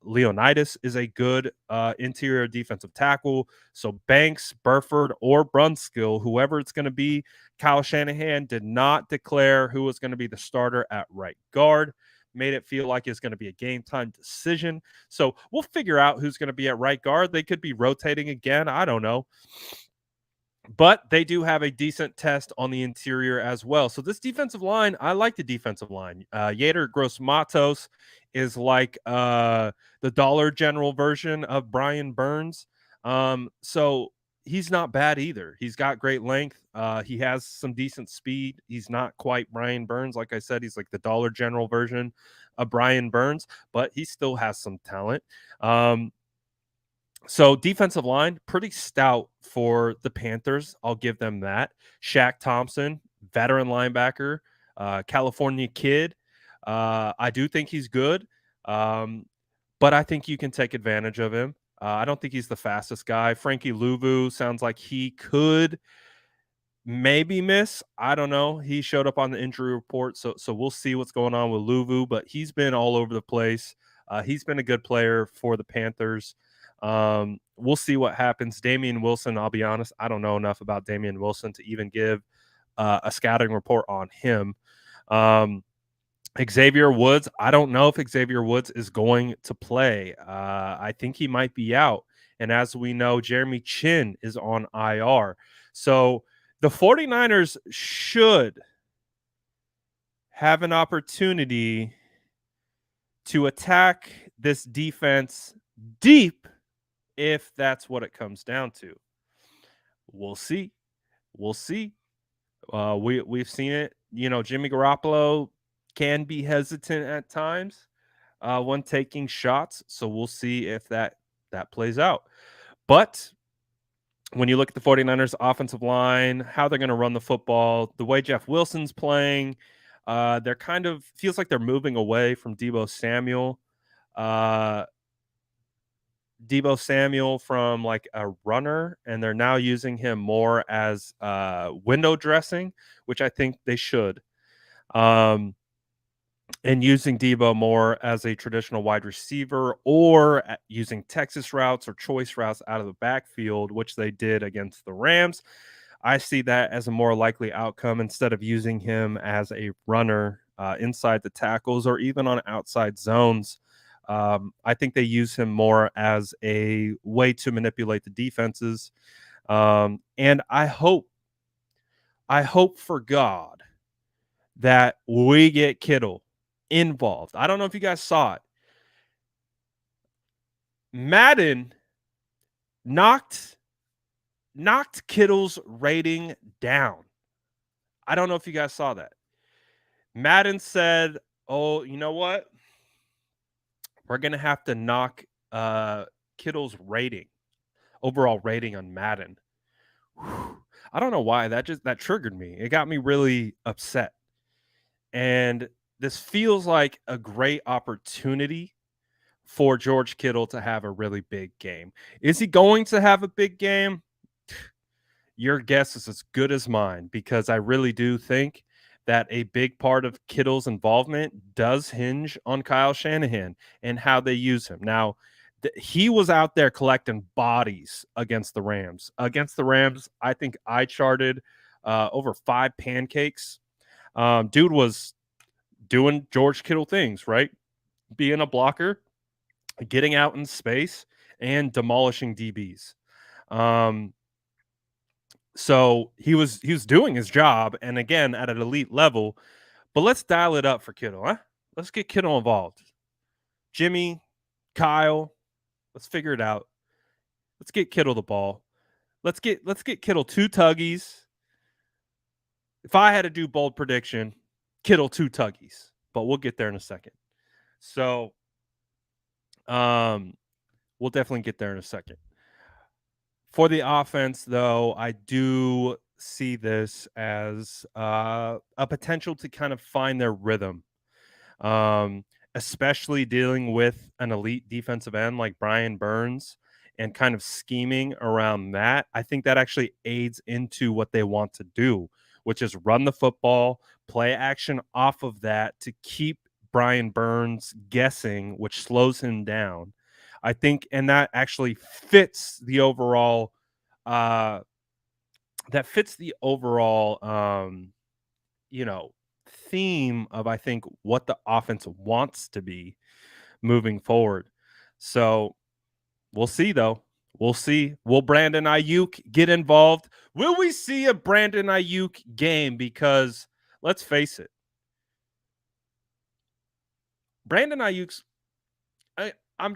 Leonidas is a good interior defensive tackle. So Banks, Burford, or Brunskill, whoever it's going to be, Kyle Shanahan did not declare who was going to be the starter at right guard. Made it feel like it's going to be a game time decision. So we'll figure out who's going to be at right guard. They could be rotating again. I don't know. But they do have a decent test on the interior as well. So this defensive line, I like the defensive line. Yader Gross-Matos is like the Dollar General version of Brian Burns. So he's not bad either. He's got great length. He has some decent speed. He's not quite Brian Burns. Like I said, he's like the Dollar General version of Brian Burns, but he still has some talent. So defensive line, pretty stout for the Panthers. I'll give them that. Shaq Thompson, veteran linebacker, California kid. I do think he's good, but I think you can take advantage of him. I don't think he's the fastest guy. Frankie Louvu sounds like he could maybe miss. I don't know. He showed up on the injury report, so we'll see what's going on with Louvu, but he's been all over the place. He's been a good player for the Panthers. We'll see what happens. Damian Wilson, I'll be honest, I don't know enough about Damian Wilson to even give a scouting report on him. Xavier Woods, I don't know if Xavier Woods is going to play. I think he might be out. And as we know, Jeremy Chin is on IR. So the 49ers should have an opportunity to attack this defense deep if that's what it comes down to. We'll see. We'll see. We've seen it. Jimmy Garoppolo can be hesitant at times when taking shots. So we'll see if that plays out. But when you look at the 49ers offensive line, how they're going to run the football, the way Jeff Wilson's playing, they're kind of feels like they're moving away from Deebo Samuel. Deebo Samuel from like a runner, and they're now using him more as window dressing, which I think they should. And using Deebo more as a traditional wide receiver or using Texas routes or choice routes out of the backfield, which they did against the Rams. I see that as a more likely outcome instead of using him as a runner inside the tackles or even on outside zones. I think they use him more as a way to manipulate the defenses. And I hope for God that we get Kittle involved. I don't know if you guys saw it. Madden knocked Kittle's rating down. I don't know if you guys saw that. Madden said, "Oh, you know what? We're going to have to knock Kittle's overall rating on Madden." Whew. I don't know why that triggered me. It got me really upset. And this feels like a great opportunity for George Kittle to have a really big game. Is he going to have a big game? Your guess is as good as mine, because I really do think that a big part of Kittle's involvement does hinge on Kyle Shanahan and how they use him. Now, he was out there collecting bodies against the Rams. Against the Rams, I think I charted over 5 pancakes. Dude was doing George Kittle things, right? Being a blocker, getting out in space, and demolishing DBs. So he was doing his job, and again at an elite level. But let's dial it up for Kittle, huh? Let's get Kittle involved. Jimmy, Kyle, let's figure it out. Let's get Kittle the ball. Let's get Kittle 2 tuggies. If I had to do bold prediction, Kittle 2 tuggies, but we'll get there in a second. So, we'll definitely get there in a second. For the offense, though, I do see this as a potential to kind of find their rhythm, especially dealing with an elite defensive end like Brian Burns and kind of scheming around that. I think that actually aids into what they want to do, which is run the football, play action off of that to keep Brian Burns guessing, which slows him down. I think, and that actually fits the overall theme of, I think, what the offense wants to be moving forward. So we'll see, though. We'll see. Will Brandon Ayuk get involved? Will we see a Brandon Ayuk game? Because let's face it, Brandon Ayuk's. I'm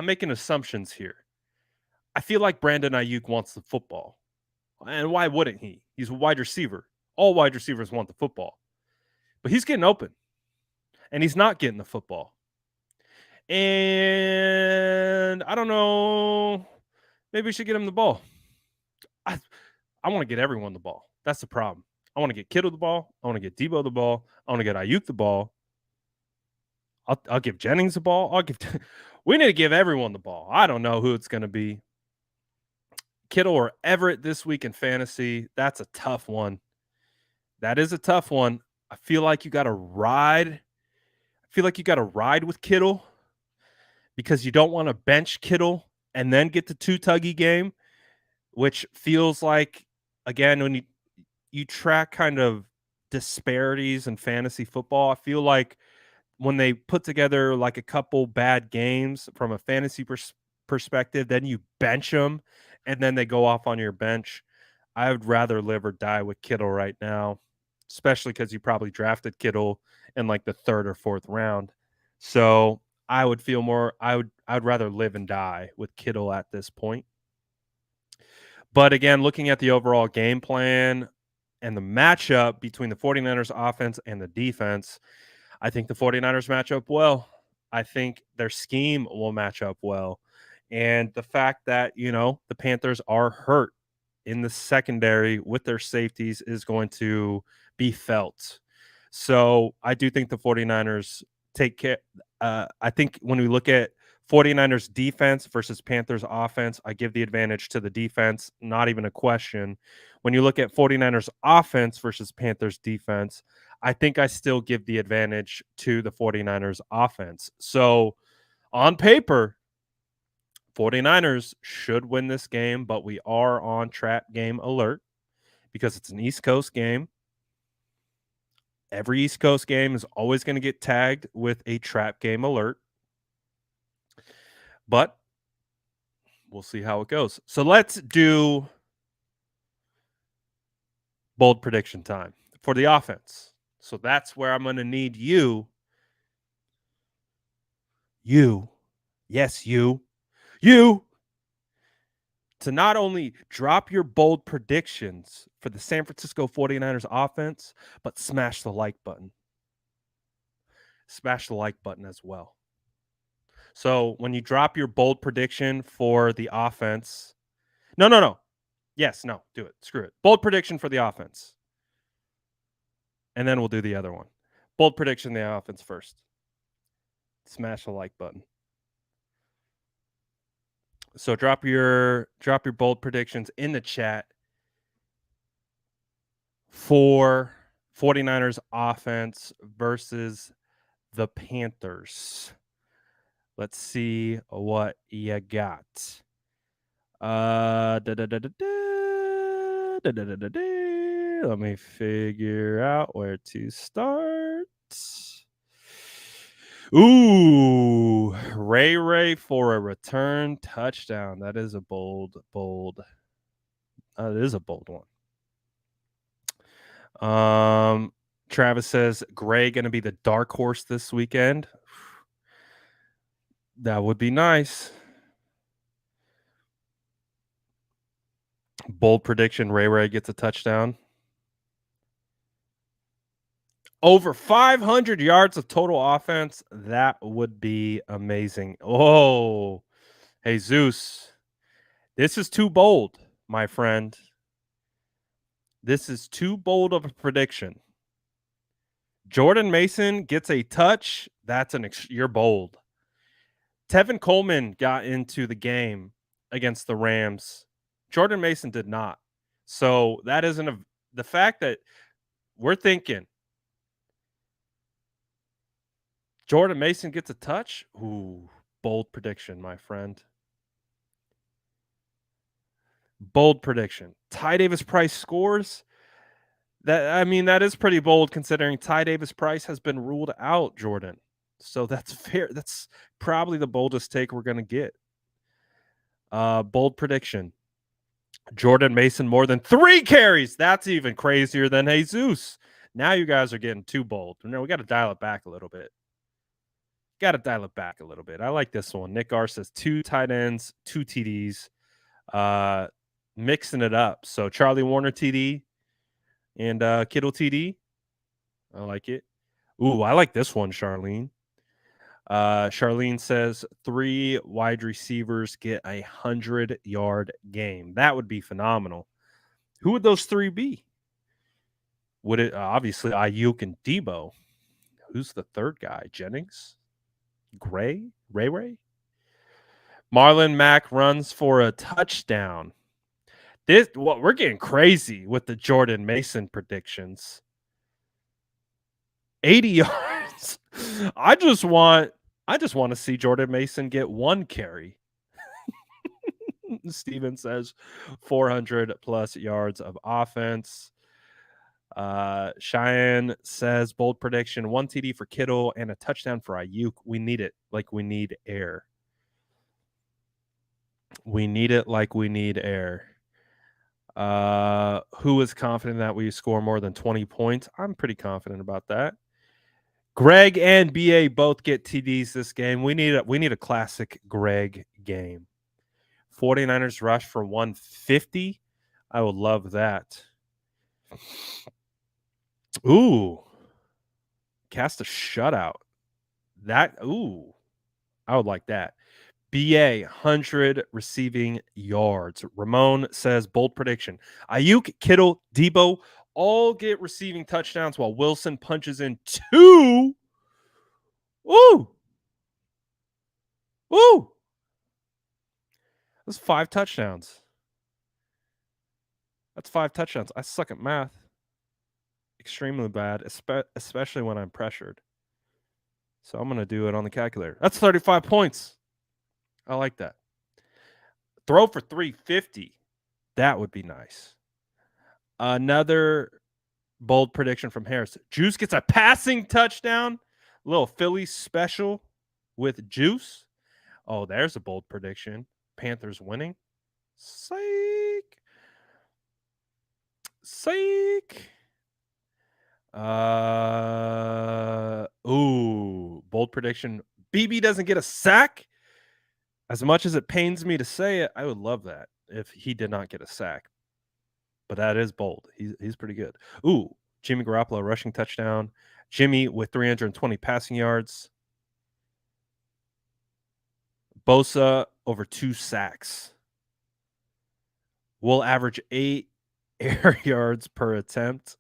making assumptions here. I feel like Brandon Ayuk wants the football. And why wouldn't he? He's a wide receiver. All wide receivers want the football. But he's getting open. And he's not getting the football. And I don't know. Maybe we should get him the ball. I want to get everyone the ball. That's the problem. I want to get Kittle the ball. I want to get Deebo the ball. I want to get Ayuk the ball. I'll give Jennings the ball. We need to give everyone the ball. I don't know who it's going to be. Kittle or Everett this week in fantasy. That's a tough one. That is a tough one. I feel like you got to ride with Kittle, because you don't want to bench Kittle and then get the 2 tuggy game, which feels like, again, when you track kind of disparities in fantasy football, I feel like when they put together like a couple bad games from a fantasy perspective, then you bench them and then they go off on your bench. I would rather live or die with Kittle right now, especially because you probably drafted Kittle in like the 3rd or 4th round. So I would rather live and die with Kittle at this point. But again, looking at the overall game plan and the matchup between the 49ers offense and the defense, I think the 49ers match up well. I think their scheme will match up well. And the fact that, the Panthers are hurt in the secondary with their safeties is going to be felt. So I do think the 49ers take care. I think when we look at 49ers defense versus Panthers offense, I give the advantage to the defense, not even a question. When you look at 49ers offense versus Panthers defense, I think I still give the advantage to the 49ers offense. So on paper, 49ers should win this game, but we are on trap game alert because it's an East Coast game. Every East Coast game is always going to get tagged with a trap game alert. But we'll see how it goes. So let's do bold prediction time for the offense. So that's where I'm going to need you, yes, you, to not only drop your bold predictions for the San Francisco 49ers offense, but smash the like button. Smash the like button as well. So when you drop your bold prediction for the offense, no. Yes, no, do it. Screw it. Bold prediction for the offense. And then we'll do the other one. Bold prediction the offense first. Smash the like button. So drop your bold predictions in the chat for 49ers offense versus the Panthers. Let's see what you got. Let me figure out where to start. Ooh, Ray for a return touchdown. That is a bold. That is a bold one. Travis says Gray going to be the dark horse this weekend. That would be nice. Bold prediction: Ray gets a touchdown. Over 500 yards of total offense. That would be amazing. Oh, Jesus. This is too bold, my friend. This is too bold of a prediction. Jordan Mason gets a touch. That's you're bold. Tevin Coleman got into the game against the Rams. Jordan Mason did not. So that isn't the fact that we're thinking Jordan Mason gets a touch. Ooh, bold prediction, my friend. Bold prediction. Ty Davis Price scores. That is pretty bold considering Ty Davis Price has been ruled out, Jordan. So that's fair. That's probably the boldest take we're going to get. Bold prediction. Jordan Mason more than 3 carries. That's even crazier than Jesus. Now you guys are getting too bold. No, we got to dial it back a little bit. I like this one. Nick R says 2 tight ends, 2 TDs. Mixing it up. So Charlie Warner TD and Kittle TD. I like it. Ooh, I like this one, Charlene. Charlene says 3 wide receivers get 100-yard game. That would be phenomenal. Who would those 3 be? Would it obviously Ayuk and Debo? Who's the third guy? Jennings? Ray? Marlon Mack runs for a touchdown. We're getting crazy with the Jordan Mason predictions. 80 yards. I just want to see Jordan Mason get 1 carry. Steven says 400 plus yards of offense. Cheyenne says bold prediction: 1 TD for Kittle and a touchdown for Ayuk. We need it like we need air. We need it like we need air. Who is confident that we score more than 20 points? I'm pretty confident about that. Greg and BA both get TDs this game. We need a classic Greg game. 49ers rush for 150. I would love that. Ooh. Cast a shutout. I would like that. BA, 100 receiving yards. Ramon says, bold prediction. Ayuk, Kittle, Debo all get receiving touchdowns while Wilson punches in 2. Woo! Woo! That's 5 touchdowns. That's 5 touchdowns. I suck at math. Extremely bad, especially when I'm pressured. So I'm going to do it on the calculator. That's 35 points. I like that. Throw for 350. That would be nice. Another bold prediction from Harris. Juice gets a passing touchdown. Little Philly special with Juice. Oh, there's a bold prediction. Panthers winning. Psych. Bold prediction. BB doesn't get a sack. As much as it pains me to say it, I would love that if he did not get a sack. But that is bold. He's pretty good. Jimmy Garoppolo rushing touchdown. Jimmy with 320 passing yards. Bosa over 2 sacks. We'll average 8 air yards per attempt.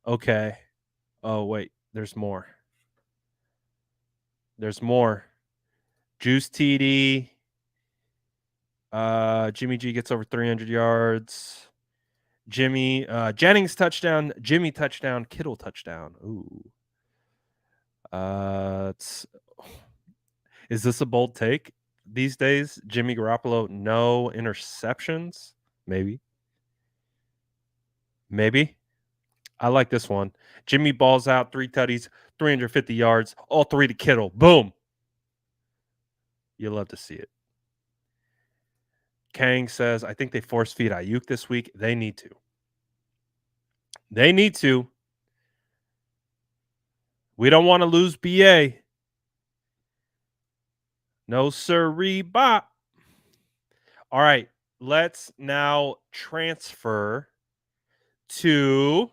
Okay. Oh, wait. There's more. Juice TD. Jimmy G gets over 300 yards. Jennings touchdown. Jimmy touchdown. Kittle touchdown. Ooh. Is this a bold take these days? Jimmy Garoppolo, no interceptions? Maybe. I like this one. Jimmy balls out, 3 tutties, 350 yards, all 3 to Kittle. Boom. You love to see it. Kang says, I think they force feed Ayuk this week. They need to. We don't want to lose BA. No sirree bop. All right, let's now transfer to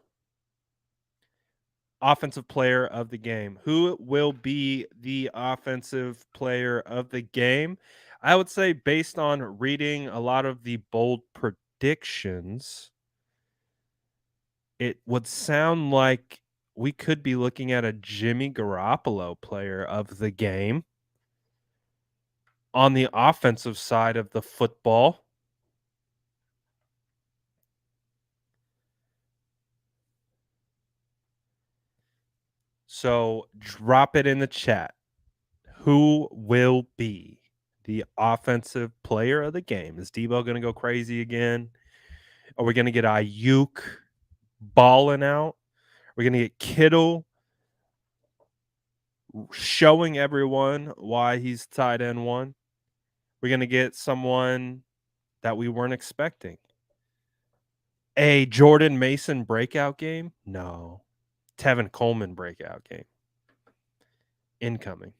offensive player of the game. Who will be the offensive player of the game? I would say, based on reading a lot of the bold predictions, it would sound like we could be looking at a Jimmy Garoppolo player of the game on the offensive side of the football. So drop it in the chat. Who will be the offensive player of the game? Is Debo going to go crazy again? Are we going to get Ayuk balling out? We're going to get Kittle showing everyone why he's tight end 1. We're going to get someone that we weren't expecting. A Jordan Mason breakout game? No. Tevin Coleman breakout game. Incoming.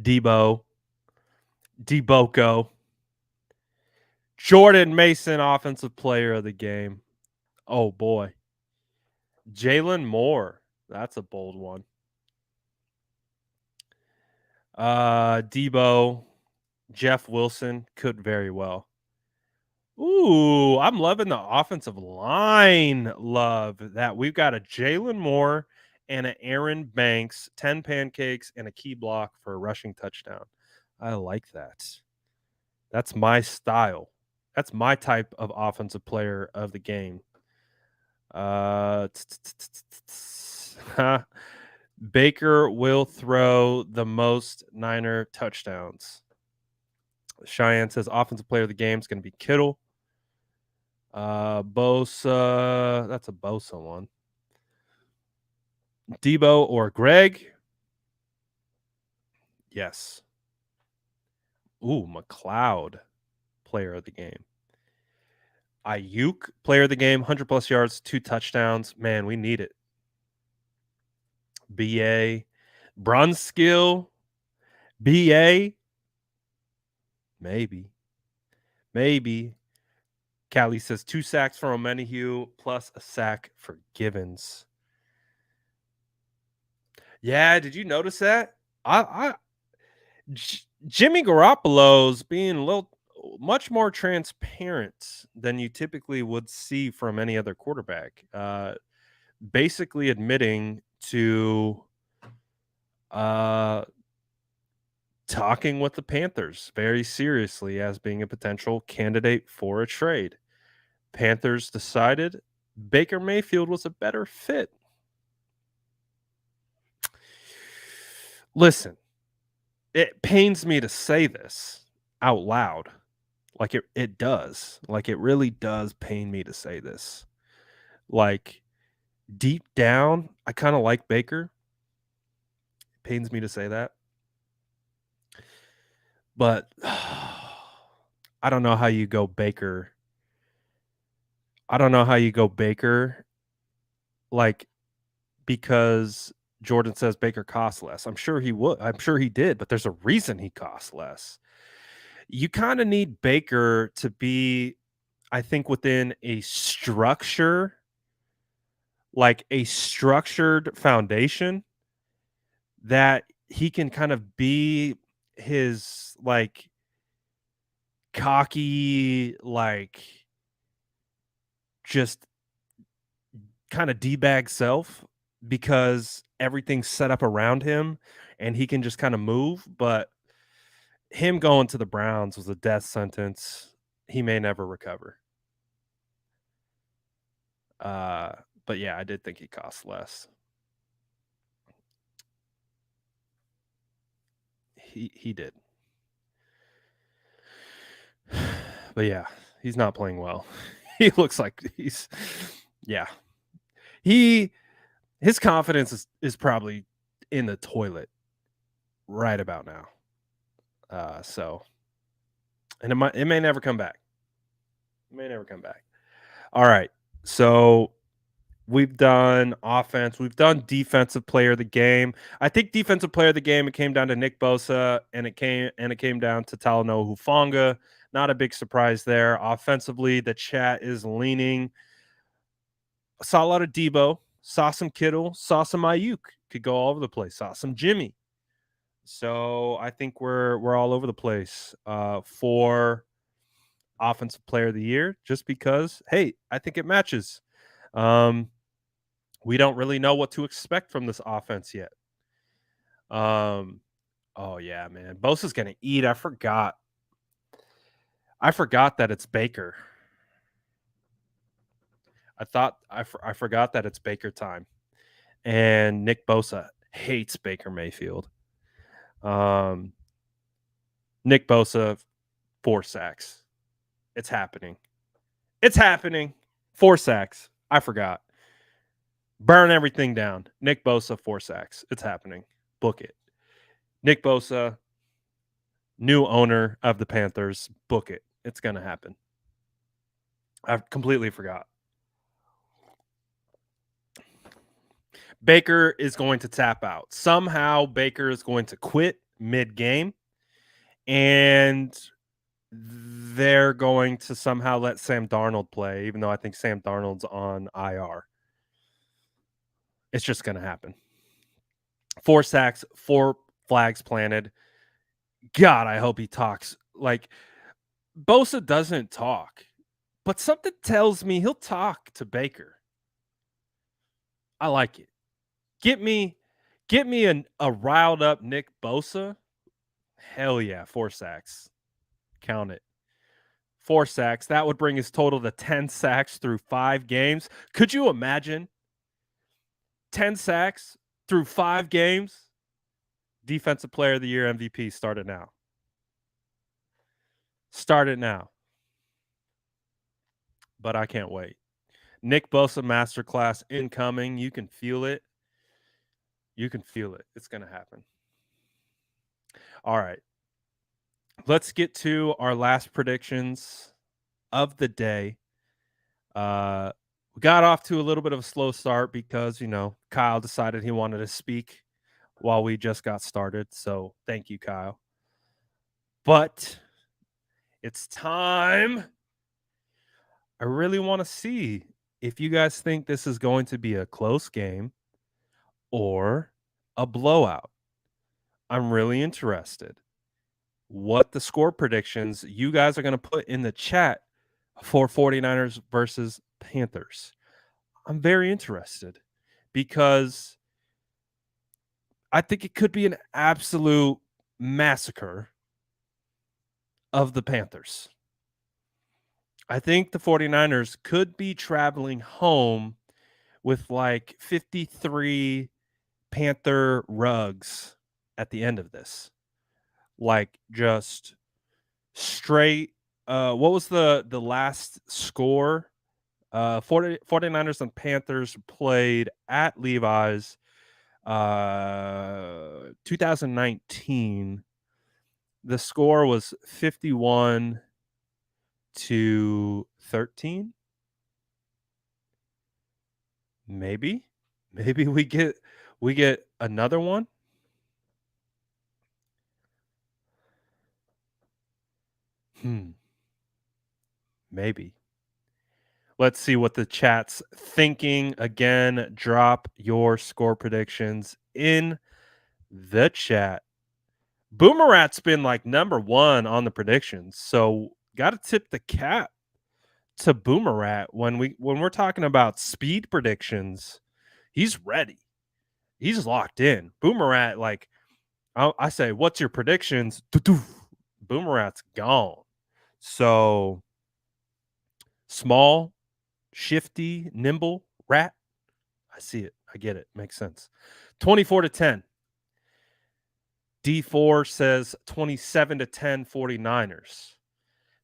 Debo. Deboko. Jordan Mason, offensive player of the game. Oh, boy. Jalen Moore. That's a bold one. Debo. Jeff Wilson could very well. Ooh, I'm loving the offensive line love that we've got a Jalen Moore and an Aaron Banks, 10 pancakes, and a key block for a rushing touchdown. I like that. That's my style. That's my type of offensive player of the game. Baker will throw the most Niner touchdowns. Cheyenne says offensive player of the game is going to be Kittle. Bosa, that's a Bosa one. Debo or Greg? Yes. Ooh, McLeod, player of the game. Ayuk, player of the game, 100 plus yards, 2 touchdowns. Man, we need it. BA, Brunskill, BA, maybe. Callie says 2 sacks for O'Menihue plus a sack for Givens. Yeah, did you notice that? Jimmy Garoppolo's being a little much more transparent than you typically would see from any other quarterback. Basically admitting to talking with the Panthers very seriously as being a potential candidate for a trade. Panthers decided Baker Mayfield was a better fit. Listen, it pains me to say this out loud. Like it does. Like it really does pain me to say this. Like deep down, I kind of like Baker. It pains me to say that. But I don't know how you go Baker. I don't know how you go Baker like because Jordan says Baker costs less. I'm sure he would. I'm sure he did, but there's a reason he costs less. You kind of need Baker to be, I think, within a structure, like a structured foundation that he can kind of be his like cocky, like just kind of D-bag self because everything's set up around him and he can just kind of move. But him going to the Browns was a death sentence. He may never recover. But yeah, I did think he cost less. He did. But yeah, he's not playing well. He looks like he's his confidence is probably in the toilet right about now. So and it may never come back. It may never come back. All right. So we've done offense. We've done defensive player of the game. I think defensive player of the game, it came down to Nick Bosa and it came down to Talanoa Hufanga. Not a big surprise there. Offensively, the chat is leaning. Saw a lot of Debo, saw some Kittle, saw some Ayuk. Could go all over the place. Saw some Jimmy. So I think we're all over the place for offensive player of the year, just because, hey, I think it matches. We don't really know what to expect from this offense yet. Oh yeah, man. Bosa's gonna eat. I forgot that it's Baker. I forgot that it's Baker time. And Nick Bosa hates Baker Mayfield. Nick Bosa, 4 sacks. It's happening. It's happening. 4 sacks. I forgot. Burn everything down. Nick Bosa, 4 sacks. It's happening. Book it. Nick Bosa, new owner of the Panthers. Book it. It's going to happen. I completely forgot. Baker is going to tap out. Somehow Baker is going to quit mid-game, and they're going to somehow let Sam Darnold play, even though I think Sam Darnold's on IR. It's just going to happen. 4 sacks, 4 flags planted. God, I hope he talks. Like, Bosa doesn't talk, but something tells me he'll talk to Baker. I like it. Get me a riled up Nick Bosa. Hell yeah, 4 sacks. Count it. 4 sacks. That would bring his total to 10 sacks through 5 games. Could you imagine 10 sacks through 5 games? Defensive Player of the Year MVP. Start it now. Start it now. But I can't wait. Nick Bosa masterclass incoming. You can feel it. You can feel it. It's going to happen. All right. Let's get to our last predictions of the day. We got off to a little bit of a slow start because, Kyle decided he wanted to speak while we just got started. So thank you, Kyle. But it's time. I really want to see if you guys think this is going to be a close game or a blowout. I'm really interested what the score predictions you guys are going to put in the chat for 49ers versus Panthers. I'm very interested because I think it could be an absolute massacre of the Panthers. I think the 49ers could be traveling home with like 53 Panther rugs at the end of this. Like just straight what was the last score? 49ers and Panthers played at Levi's 2019. The score was 51-13. Maybe we get another one. Maybe. Let's see what the chat's thinking. Again, drop your score predictions in the chat. Boomerat's been like number one on the predictions, so got to tip the cap to Boomerat when we're talking about speed predictions. He's ready. He's locked in. Boomerat, like I say, what's your predictions? Boomerat's gone. So small, shifty, nimble rat. I see it. I get it. Makes sense. 24-10. D4 says 27-10 49ers.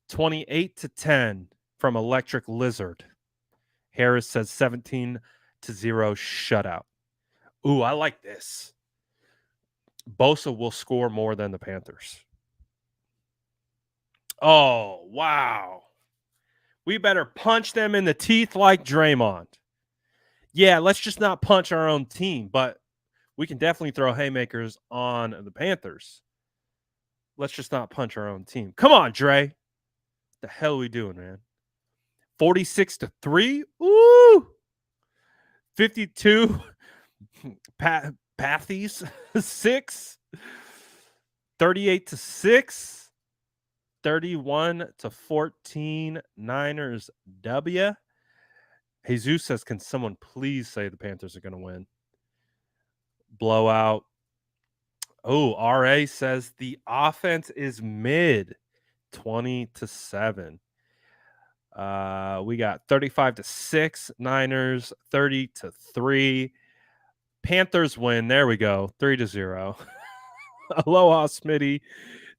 28-10 from Electric Lizard. Harris says 17-0 shutout. Ooh, I like this. Bosa will score more than the Panthers. Oh, wow. We better punch them in the teeth like Draymond. Yeah, let's just not punch our own team, but we can definitely throw haymakers on the Panthers. Let's just not punch our own team. Come on, Dre. What the hell are we doing, man? 46-3. Ooh. 52. Pathies. 6. 38-6. 31-14. Niners W. Jesus says, can someone please say the Panthers are going to win? Blowout. Oh, RA says the offense is mid. 20-7. We got 35-6 Niners, 30-3. Panthers win. There we go. 3-0. Aloha Smitty,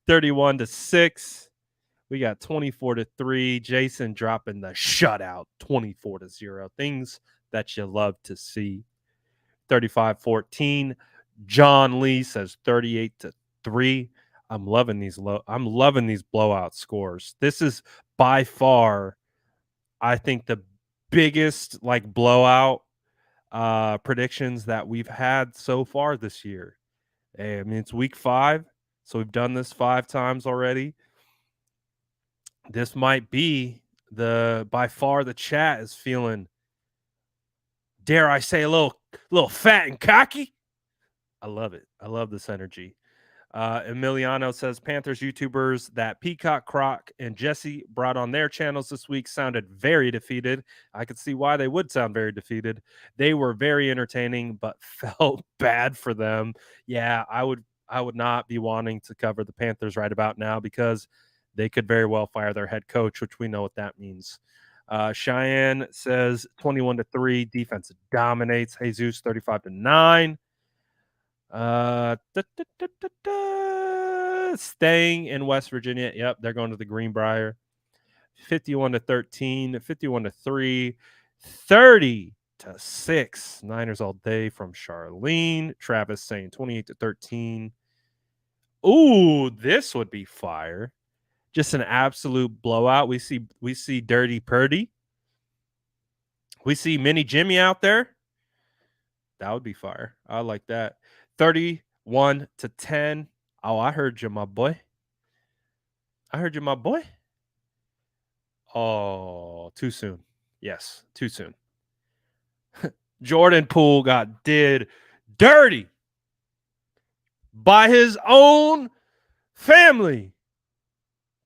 31-6. We got 24-3. Jason dropping the shutout, 24-0. Things that you love to see. 35-14. John Lee says 38-3. I'm loving these blowout scores. This is by far, I think, the biggest like blowout predictions that we've had so far this year. I mean, it's week 5, so we've done this 5 times already. This might be by far the chat is feeling, dare I say, a little fat and cocky. I love it. I love this energy. Emiliano says Panthers YouTubers that Peacock, Croc, and Jesse brought on their channels this week sounded very defeated. I could see why they would sound very defeated. They were very entertaining, but felt bad for them. Yeah, I would not be wanting to cover the Panthers right about now because they could very well fire their head coach, which we know what that means. Cheyenne says 21-3. Defense dominates. Jesus 35-9. Staying in West Virginia. Yep, they're going to the Greenbrier. 51-13, 51-3, 30-6. Niners all day from Charlene. Travis saying 28-13. Ooh, this would be fire. Just an absolute blowout. We see Dirty Purdy. We see Mini Jimmy out there. That would be fire. I like that. 31-10. Oh, I heard you, my boy. Oh, too soon. Yes, too soon. Jordan Poole got did dirty. by his own family.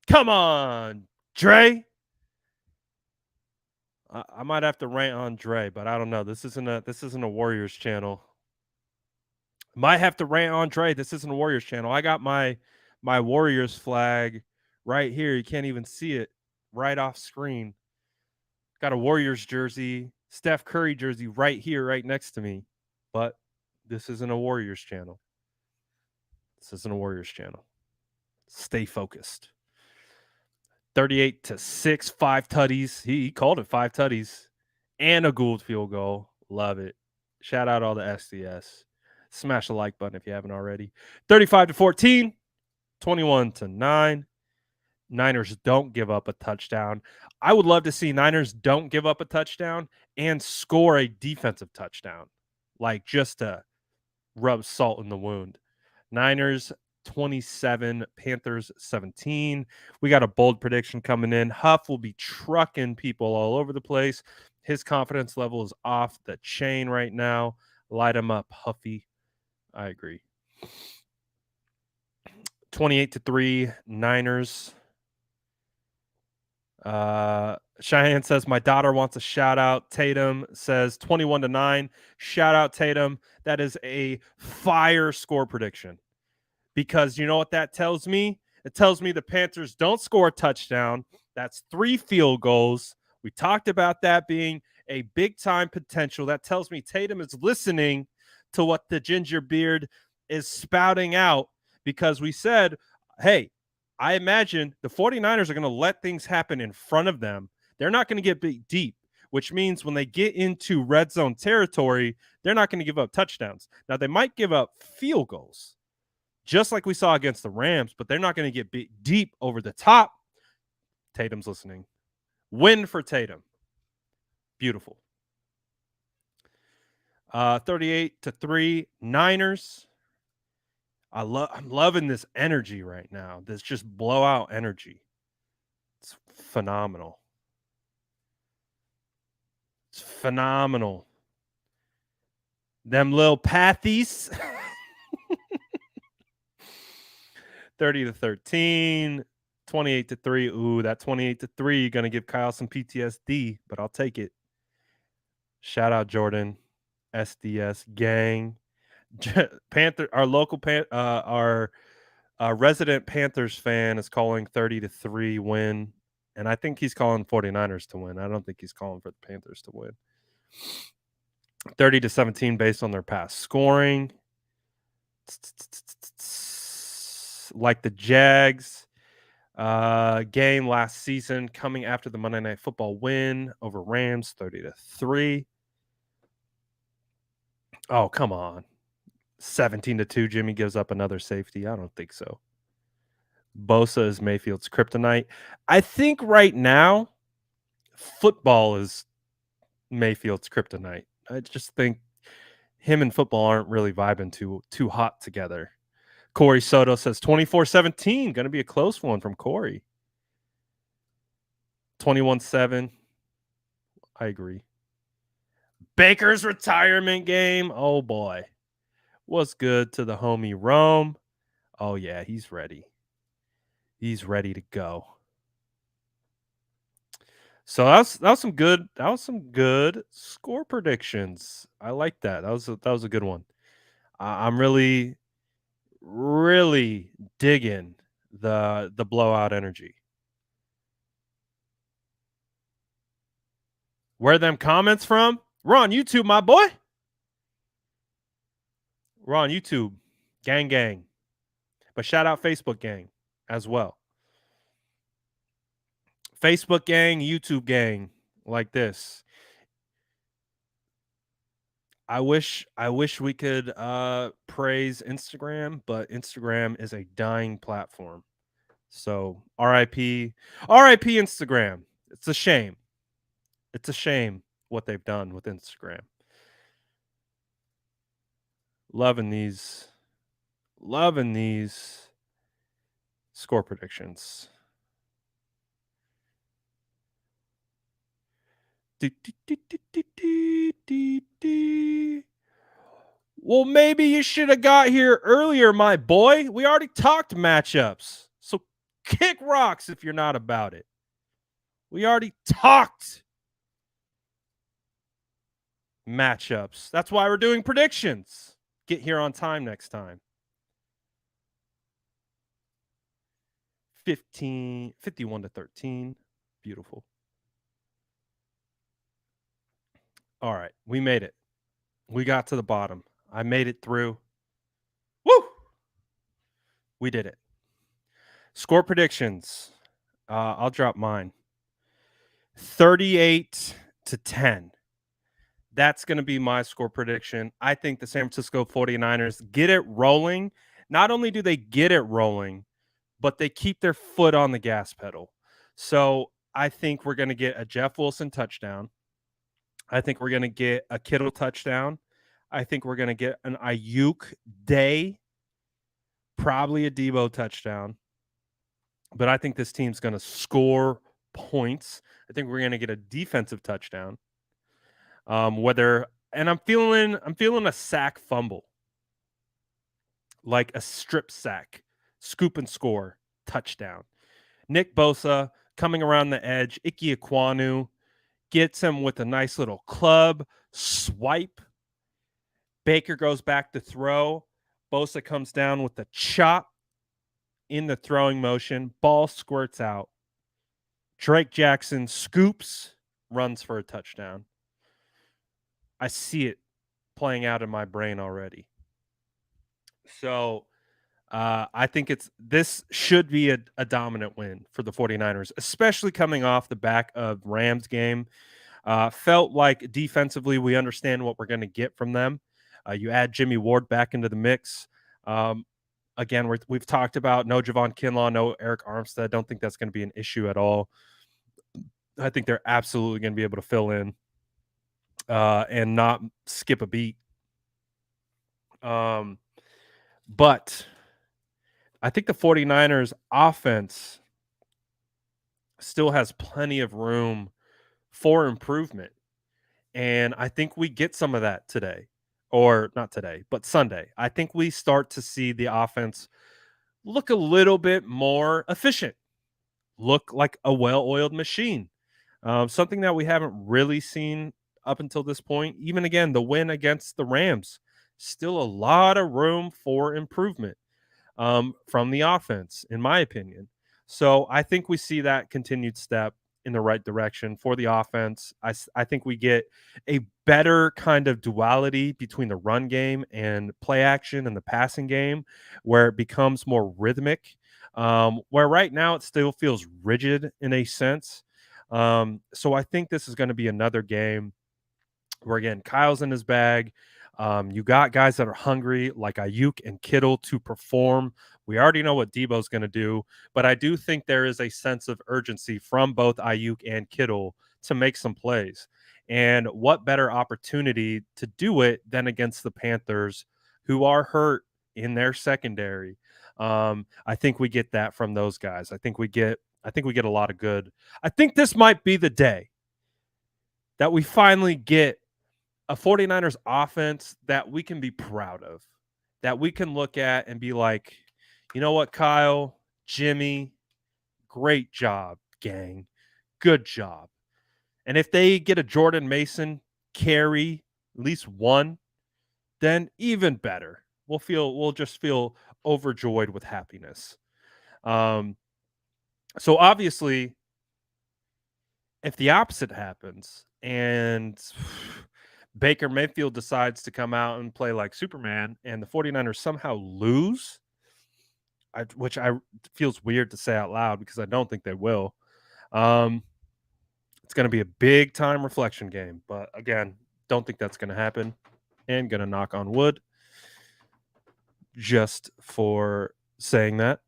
Come on, Dre. I might have to rant on Dre, but I don't know. This isn't a Warriors channel. Might have to rant on Dre. This isn't a Warriors channel. I got my Warriors flag right here. You can't even see it right off screen. Got a Warriors jersey, Steph Curry jersey right here, right next to me. But this isn't a Warriors channel. This isn't a Warriors channel. Stay focused. 38-6, 5 tutties. He called it 5 tutties and a Gould field goal. Love it. Shout out all the SDS. Smash the like button if you haven't already. 35-14, 21-9. Niners don't give up a touchdown. I would love to see Niners don't give up a touchdown and score a defensive touchdown, like just to rub salt in the wound. Niners 27, Panthers 17. We got a bold prediction coming in. Huff will be trucking people all over the place. His confidence level is off the chain right now. Light him up, Huffy. I agree. 28-3, Niners. Cheyenne says my daughter wants a shout out. Tatum says 21-9. Shout out Tatum. That is a fire score prediction. Because you know what that tells me? It tells me the Panthers don't score a touchdown. That's 3 field goals. We talked about that being a big time potential. That tells me Tatum is listening to what the ginger beard is spouting out, because we said, hey, I imagine the 49ers are going to let things happen in front of them. They're not going to get big deep, which means when they get into red zone territory, they're not going to give up touchdowns. Now, they might give up field goals, just like we saw against the Rams, but they're not going to get deep over the top. Tatum's listening. Win for Tatum. Beautiful. 38-3 Niners. I'm loving this energy right now. This just blowout energy. It's phenomenal. It's phenomenal. Them little pathies. 30-13, 28-3. Ooh, that 28-3 gonna give Kyle some PTSD, but I'll take it. Shout out Jordan, SDS gang. Panther, our local our resident Panthers fan is calling 30-3 win, and I think he's calling 49ers to win. I don't think he's calling for the Panthers to win. 30-17 based on their past scoring. Like the Jags game last season, coming after the Monday Night Football win over Rams 30-3. Oh, come on. 17-2, Jimmy gives up another safety. I don't think so. Bosa is Mayfield's kryptonite. I think right now, football is Mayfield's kryptonite. I just think him and football aren't really vibing too hot together. Corey Soto says 24-17. Going to be a close one from Corey. 21-7. I agree. Baker's retirement game. Oh, boy. What's good to the homie Rome? Oh, yeah, he's ready. He's ready to go. So that was some good score predictions. I like that. That was a good one. I'm really digging the blowout energy. Where are them comments from? We're on YouTube, my boy. We're on YouTube. Gang gang. But shout out Facebook gang as well. Facebook gang, YouTube gang, like this. I wish we could praise Instagram, but Instagram is a dying platform. So RIP Instagram. It's a shame. It's a shame what they've done with Instagram. Loving these score predictions. Well, maybe you should have got here earlier, my boy. We already talked matchups. So kick rocks if you're not about it. We already talked matchups. That's why we're doing predictions. Get here on time next time. 51-13. Beautiful. All right, we made it. We got to the bottom. I made it through. Woo! We did it. Score predictions. I'll drop mine. 38-10. That's going to be my score prediction. I think the San Francisco 49ers get it rolling. Not only do they get it rolling, but they keep their foot on the gas pedal. So I think we're going to get a Jeff Wilson touchdown. I think we're going to get a Kittle touchdown. I think we're going to get an Ayuk day, probably a Debo touchdown. But I think this team's going to score points. I think we're going to get a defensive touchdown. I'm feeling a sack fumble, like a strip sack, scoop and score touchdown. Nick Bosa coming around the edge. Ike Ekwonu gets him with a nice little club swipe. Baker goes back to throw. Bosa comes down with a chop in the throwing motion. Ball squirts out. Drake Jackson scoops, runs for a touchdown. I see it playing out in my brain already. So I think this should be a dominant win for the 49ers, especially coming off the back of Rams game. Felt like defensively we understand what we're going to get from them. You add Jimmy Ward back into the mix. Again, we've talked about no Javon Kinlaw, no Eric Armstead. Don't think that's going to be an issue at all. I think they're absolutely going to be able to fill in and not skip a beat. But I think the 49ers offense still has plenty of room for improvement. And I think we get some of that today. Or not today, but Sunday. I think we start to see the offense look a little bit more efficient, look like a well-oiled machine. Something that we haven't really seen up until this point. Even again, the win against the Rams, still a lot of room for improvement from the offense, in my opinion. So I think we see that continued step in the right direction for the offense. I think we get a better kind of duality between the run game and play action and the passing game, where it becomes more rhythmic. Where right now it still feels rigid in a sense. So I think this is going to be another game where, again, Kyle's in his bag. You got guys that are hungry like Ayuk and Kittle to perform. We already know what Debo's going to do, but I do think there is a sense of urgency from both Ayuk and Kittle to make some plays. And what better opportunity to do it than against the Panthers, who are hurt in their secondary. I think we get that from those guys. I think we get a lot of good. I think this might be the day that we finally get a 49ers offense that we can be proud of, that we can look at and be like, you know what, Kyle, Jimmy, great job, gang. Good job. And if they get a Jordan Mason carry, at least one, then even better. We'll just feel overjoyed with happiness. So obviously, if the opposite happens and Baker Mayfield decides to come out and play like Superman and the 49ers somehow lose, which feels weird to say out loud because I don't think they will. It's going to be a big time reflection game. But again, don't think that's going to happen. And going to knock on wood just for saying that.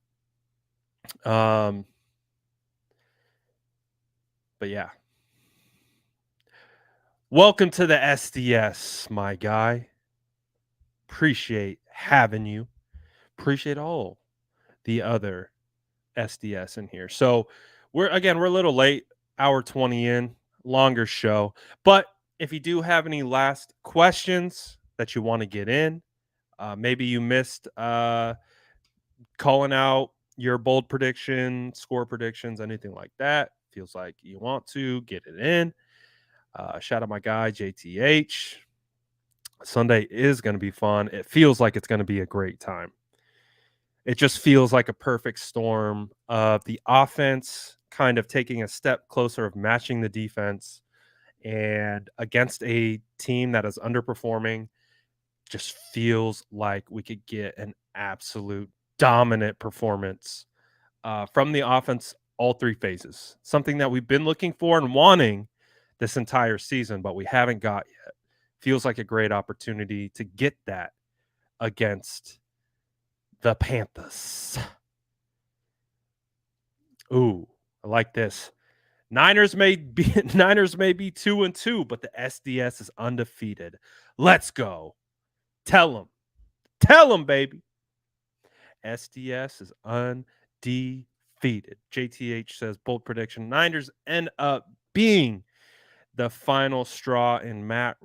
But yeah. Welcome to the SDS, my guy. Appreciate having you. Appreciate all the other SDS in here. So we're a little late, hour 20 in, longer show. But if you do have any last questions, that you want to get in. Maybe you missed calling out your bold prediction, score predictions, anything like that. Feels like you want to get it in. Shout out my guy, JTH. Sunday is going to be fun. It feels like it's going to be a great time. It just feels like a perfect storm of the offense kind of taking a step closer of matching the defense, and against a team that is underperforming, just feels like we could get an absolute dominant performance from the offense, all three phases. Something that we've been looking for and wanting this entire season, but we haven't got yet. Feels like a great opportunity to get that against the Panthers. Ooh, I like this. Niners may be 2-2, but the SDS is undefeated. Let's go. Tell them, baby. SDS is undefeated. JTH says bold prediction. Niners end up being the final straw in Matt.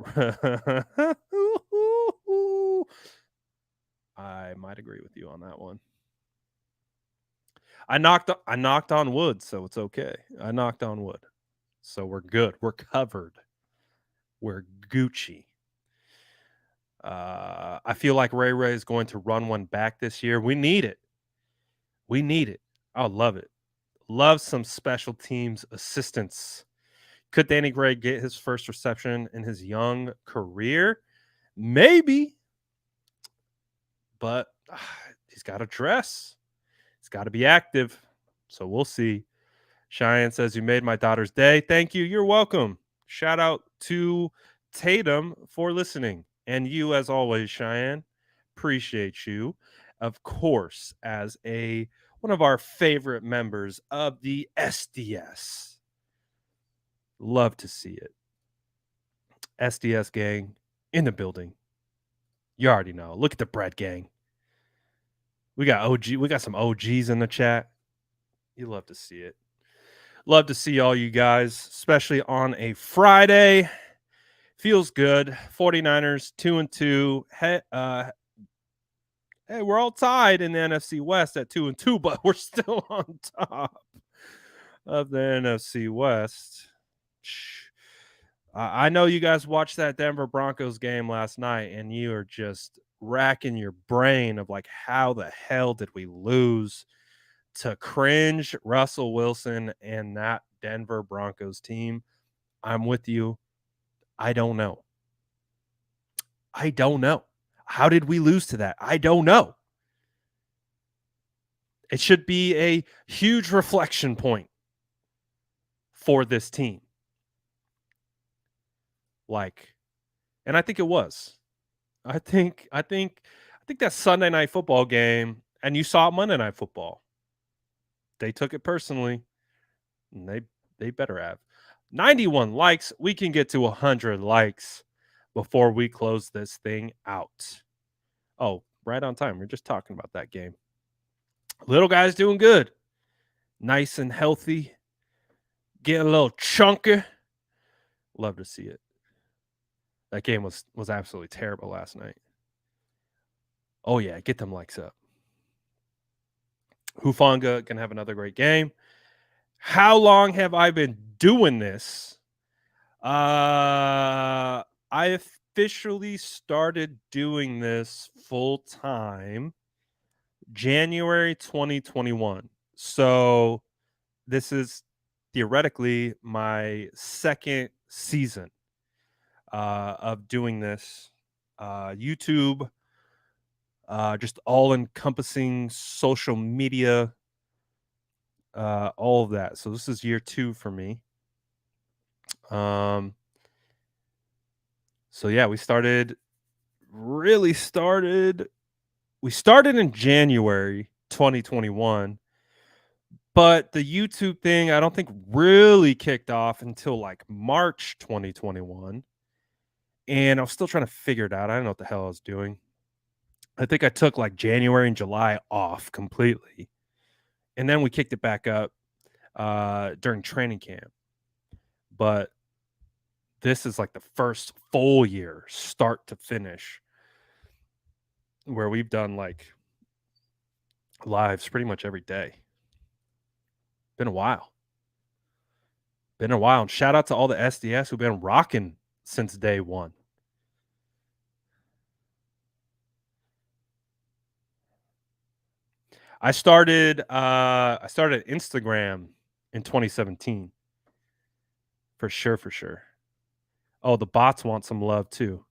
I might agree with you on that one. I knocked on wood, so it's okay. I knocked on wood. So we're good. We're covered. We're Gucci. I feel like Ray is going to run one back this year. We need it. I love it. Love some special teams assistance. Could Danny Gray get his first reception in his young career? Maybe. But he's got to dress. He's got to be active. So we'll see. Cheyenne says, you made my daughter's day. Thank you. You're welcome. Shout out to Tatum for listening. And you, as always, Cheyenne. Appreciate you. Of course, as one of our favorite members of the SDS. Love to see it. SDS gang in the building. You already know. Look at the bread gang. We got some OGs in the chat. You love to see it. Love to see all you guys, especially on a Friday. Feels good. 49ers 2-2. Hey, we're all tied in the NFC West at 2-2, but we're still on top of the NFC West. I know you guys watched that Denver Broncos game last night, and you are just racking your brain of like, how the hell did we lose to cringe Russell Wilson and that Denver Broncos team? I'm with you. I don't know. How did we lose to that? I don't know. It should be a huge reflection point for this team. And I think it was. I think that Sunday Night Football game, and you saw Monday Night Football, they took it personally, and they better have. 91 likes. We can get to 100 likes before we close this thing out. Oh, right on time. We're just talking about that game. Little guy's doing good. Nice and healthy. Getting a little chunky. Love to see it. That game was absolutely terrible last night. Oh, yeah. Get them likes up. Hufanga can have another great game. How long have I been doing this? I officially started doing this full time January 2021. So this is theoretically my second season of doing this. YouTube, just all encompassing social media, all of that. So this is year 2 for me. So yeah, we started in January 2021, but the YouTube thing I don't think really kicked off until like March 2021. And I was still trying to figure it out. I don't know what the hell I was doing. I think I took like January and July off completely. And then we kicked it back up during training camp. But this is like the first full year, start to finish, where we've done like lives pretty much every day. Been a while. And shout out to all the SDS who've been rocking since day one. I started Instagram in 2017. For sure. Oh, the bots want some love too.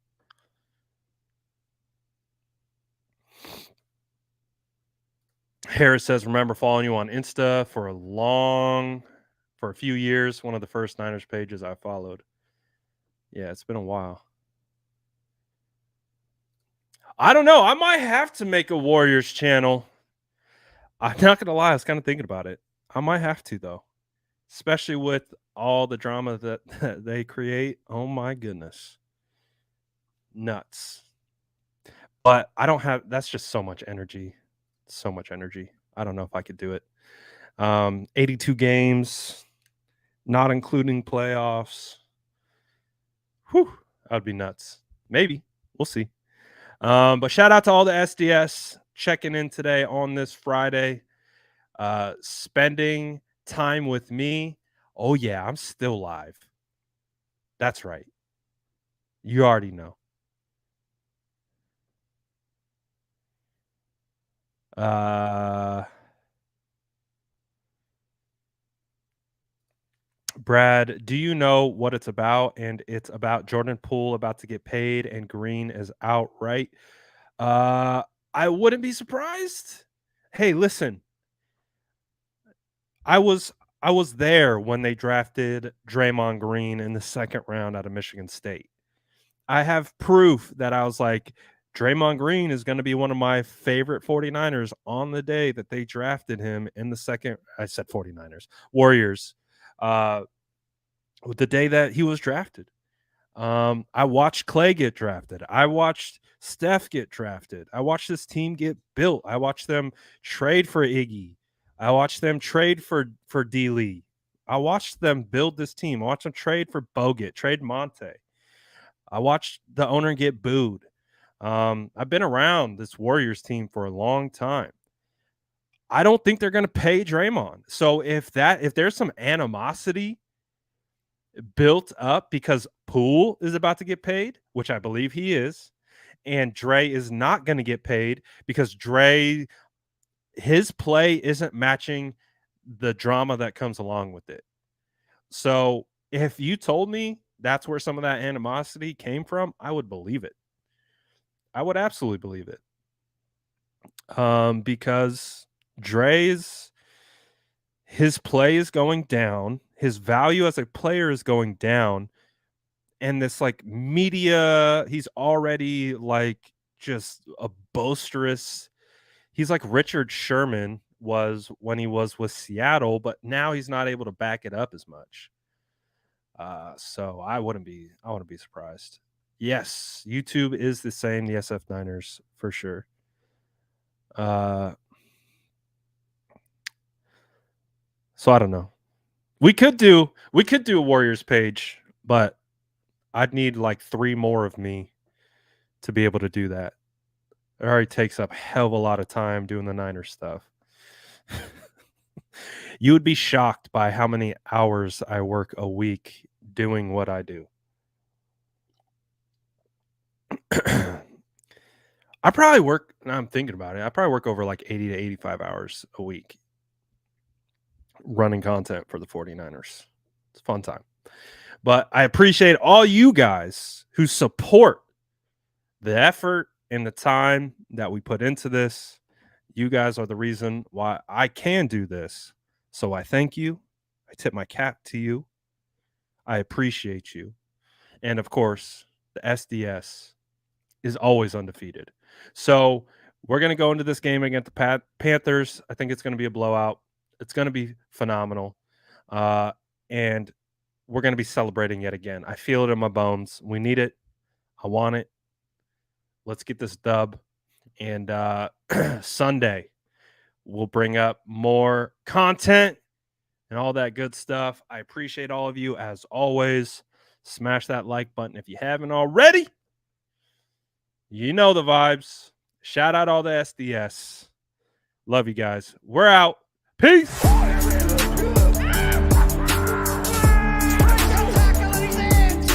Harris says, remember following you on Insta for a few years. One of the first Niners pages I followed. Yeah, it's been a while. I don't know. I might have to make a Warriors channel. I'm not gonna lie, I was kind of thinking about it. I might have to though, especially with all the drama that they create. Oh my goodness, nuts! But I don't have. That's just so much energy. So much energy. I don't know if I could do it. 82 games, not including playoffs. Whew, that'd be nuts. Maybe. We'll see. But shout out to all the SDS checking in today on this Friday, spending time with me. Oh, yeah, I'm still live. That's right. You already know. Brad, do you know what it's about? And it's about Jordan Poole about to get paid and Green is out, right? I wouldn't be surprised. Hey, listen. I was there when they drafted Draymond Green in the second round out of Michigan State. I have proof that I was like, Draymond Green is going to be one of my favorite 49ers on the day that they drafted him in the second. I said 49ers, Warriors. The day that he was drafted. I watched Clay get drafted. I watched Steph get drafted. I watched this team get built. I watched them trade for Iggy. I watched them trade for D. Lee. I watched them build this team. I watched them trade for Bogut, trade Monte. I watched the owner get booed. I've been around this Warriors team for a long time. I don't think they're going to pay Draymond. So if there's some animosity built up because Poole is about to get paid, which I believe he is, and Dre is not going to get paid because his play isn't matching the drama that comes along with it. So if you told me that's where some of that animosity came from, I would believe it. I would absolutely believe it. Because his play is going down, his value as a player is going down, and this like media, he's already like just a boisterous. He's like Richard Sherman was when he was with Seattle, but now he's not able to back it up as much. So I wouldn't be surprised. Yes, YouTube is the same, the SF Niners for sure. So I don't know. We could do a Warriors page, but I'd need like 3 more of me to be able to do that. It already takes up a hell of a lot of time doing the Niners stuff. You would be shocked by how many hours I work a week doing what I do. I probably work, now I'm thinking about it, I probably work over like 80 to 85 hours a week running content for the 49ers. It's a fun time. But I appreciate all you guys who support the effort and the time that we put into this. You guys are the reason why I can do this. So I thank you. I tip my cap to you. I appreciate you. And of course, the SDS is always undefeated. So we're going to go into this game against the Panthers. I think it's going to be a blowout. It's going to be phenomenal. And we're going to be celebrating yet again. I feel it in my bones. We need it. I want it. Let's get this dub. And Sunday, we'll bring up more content and all that good stuff. I appreciate all of you as always. Smash that like button if you haven't already. You know the vibes. Shout out all the SDS. Love you guys. We're out. Peace.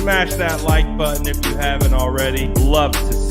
Smash that like button if you haven't already. Love to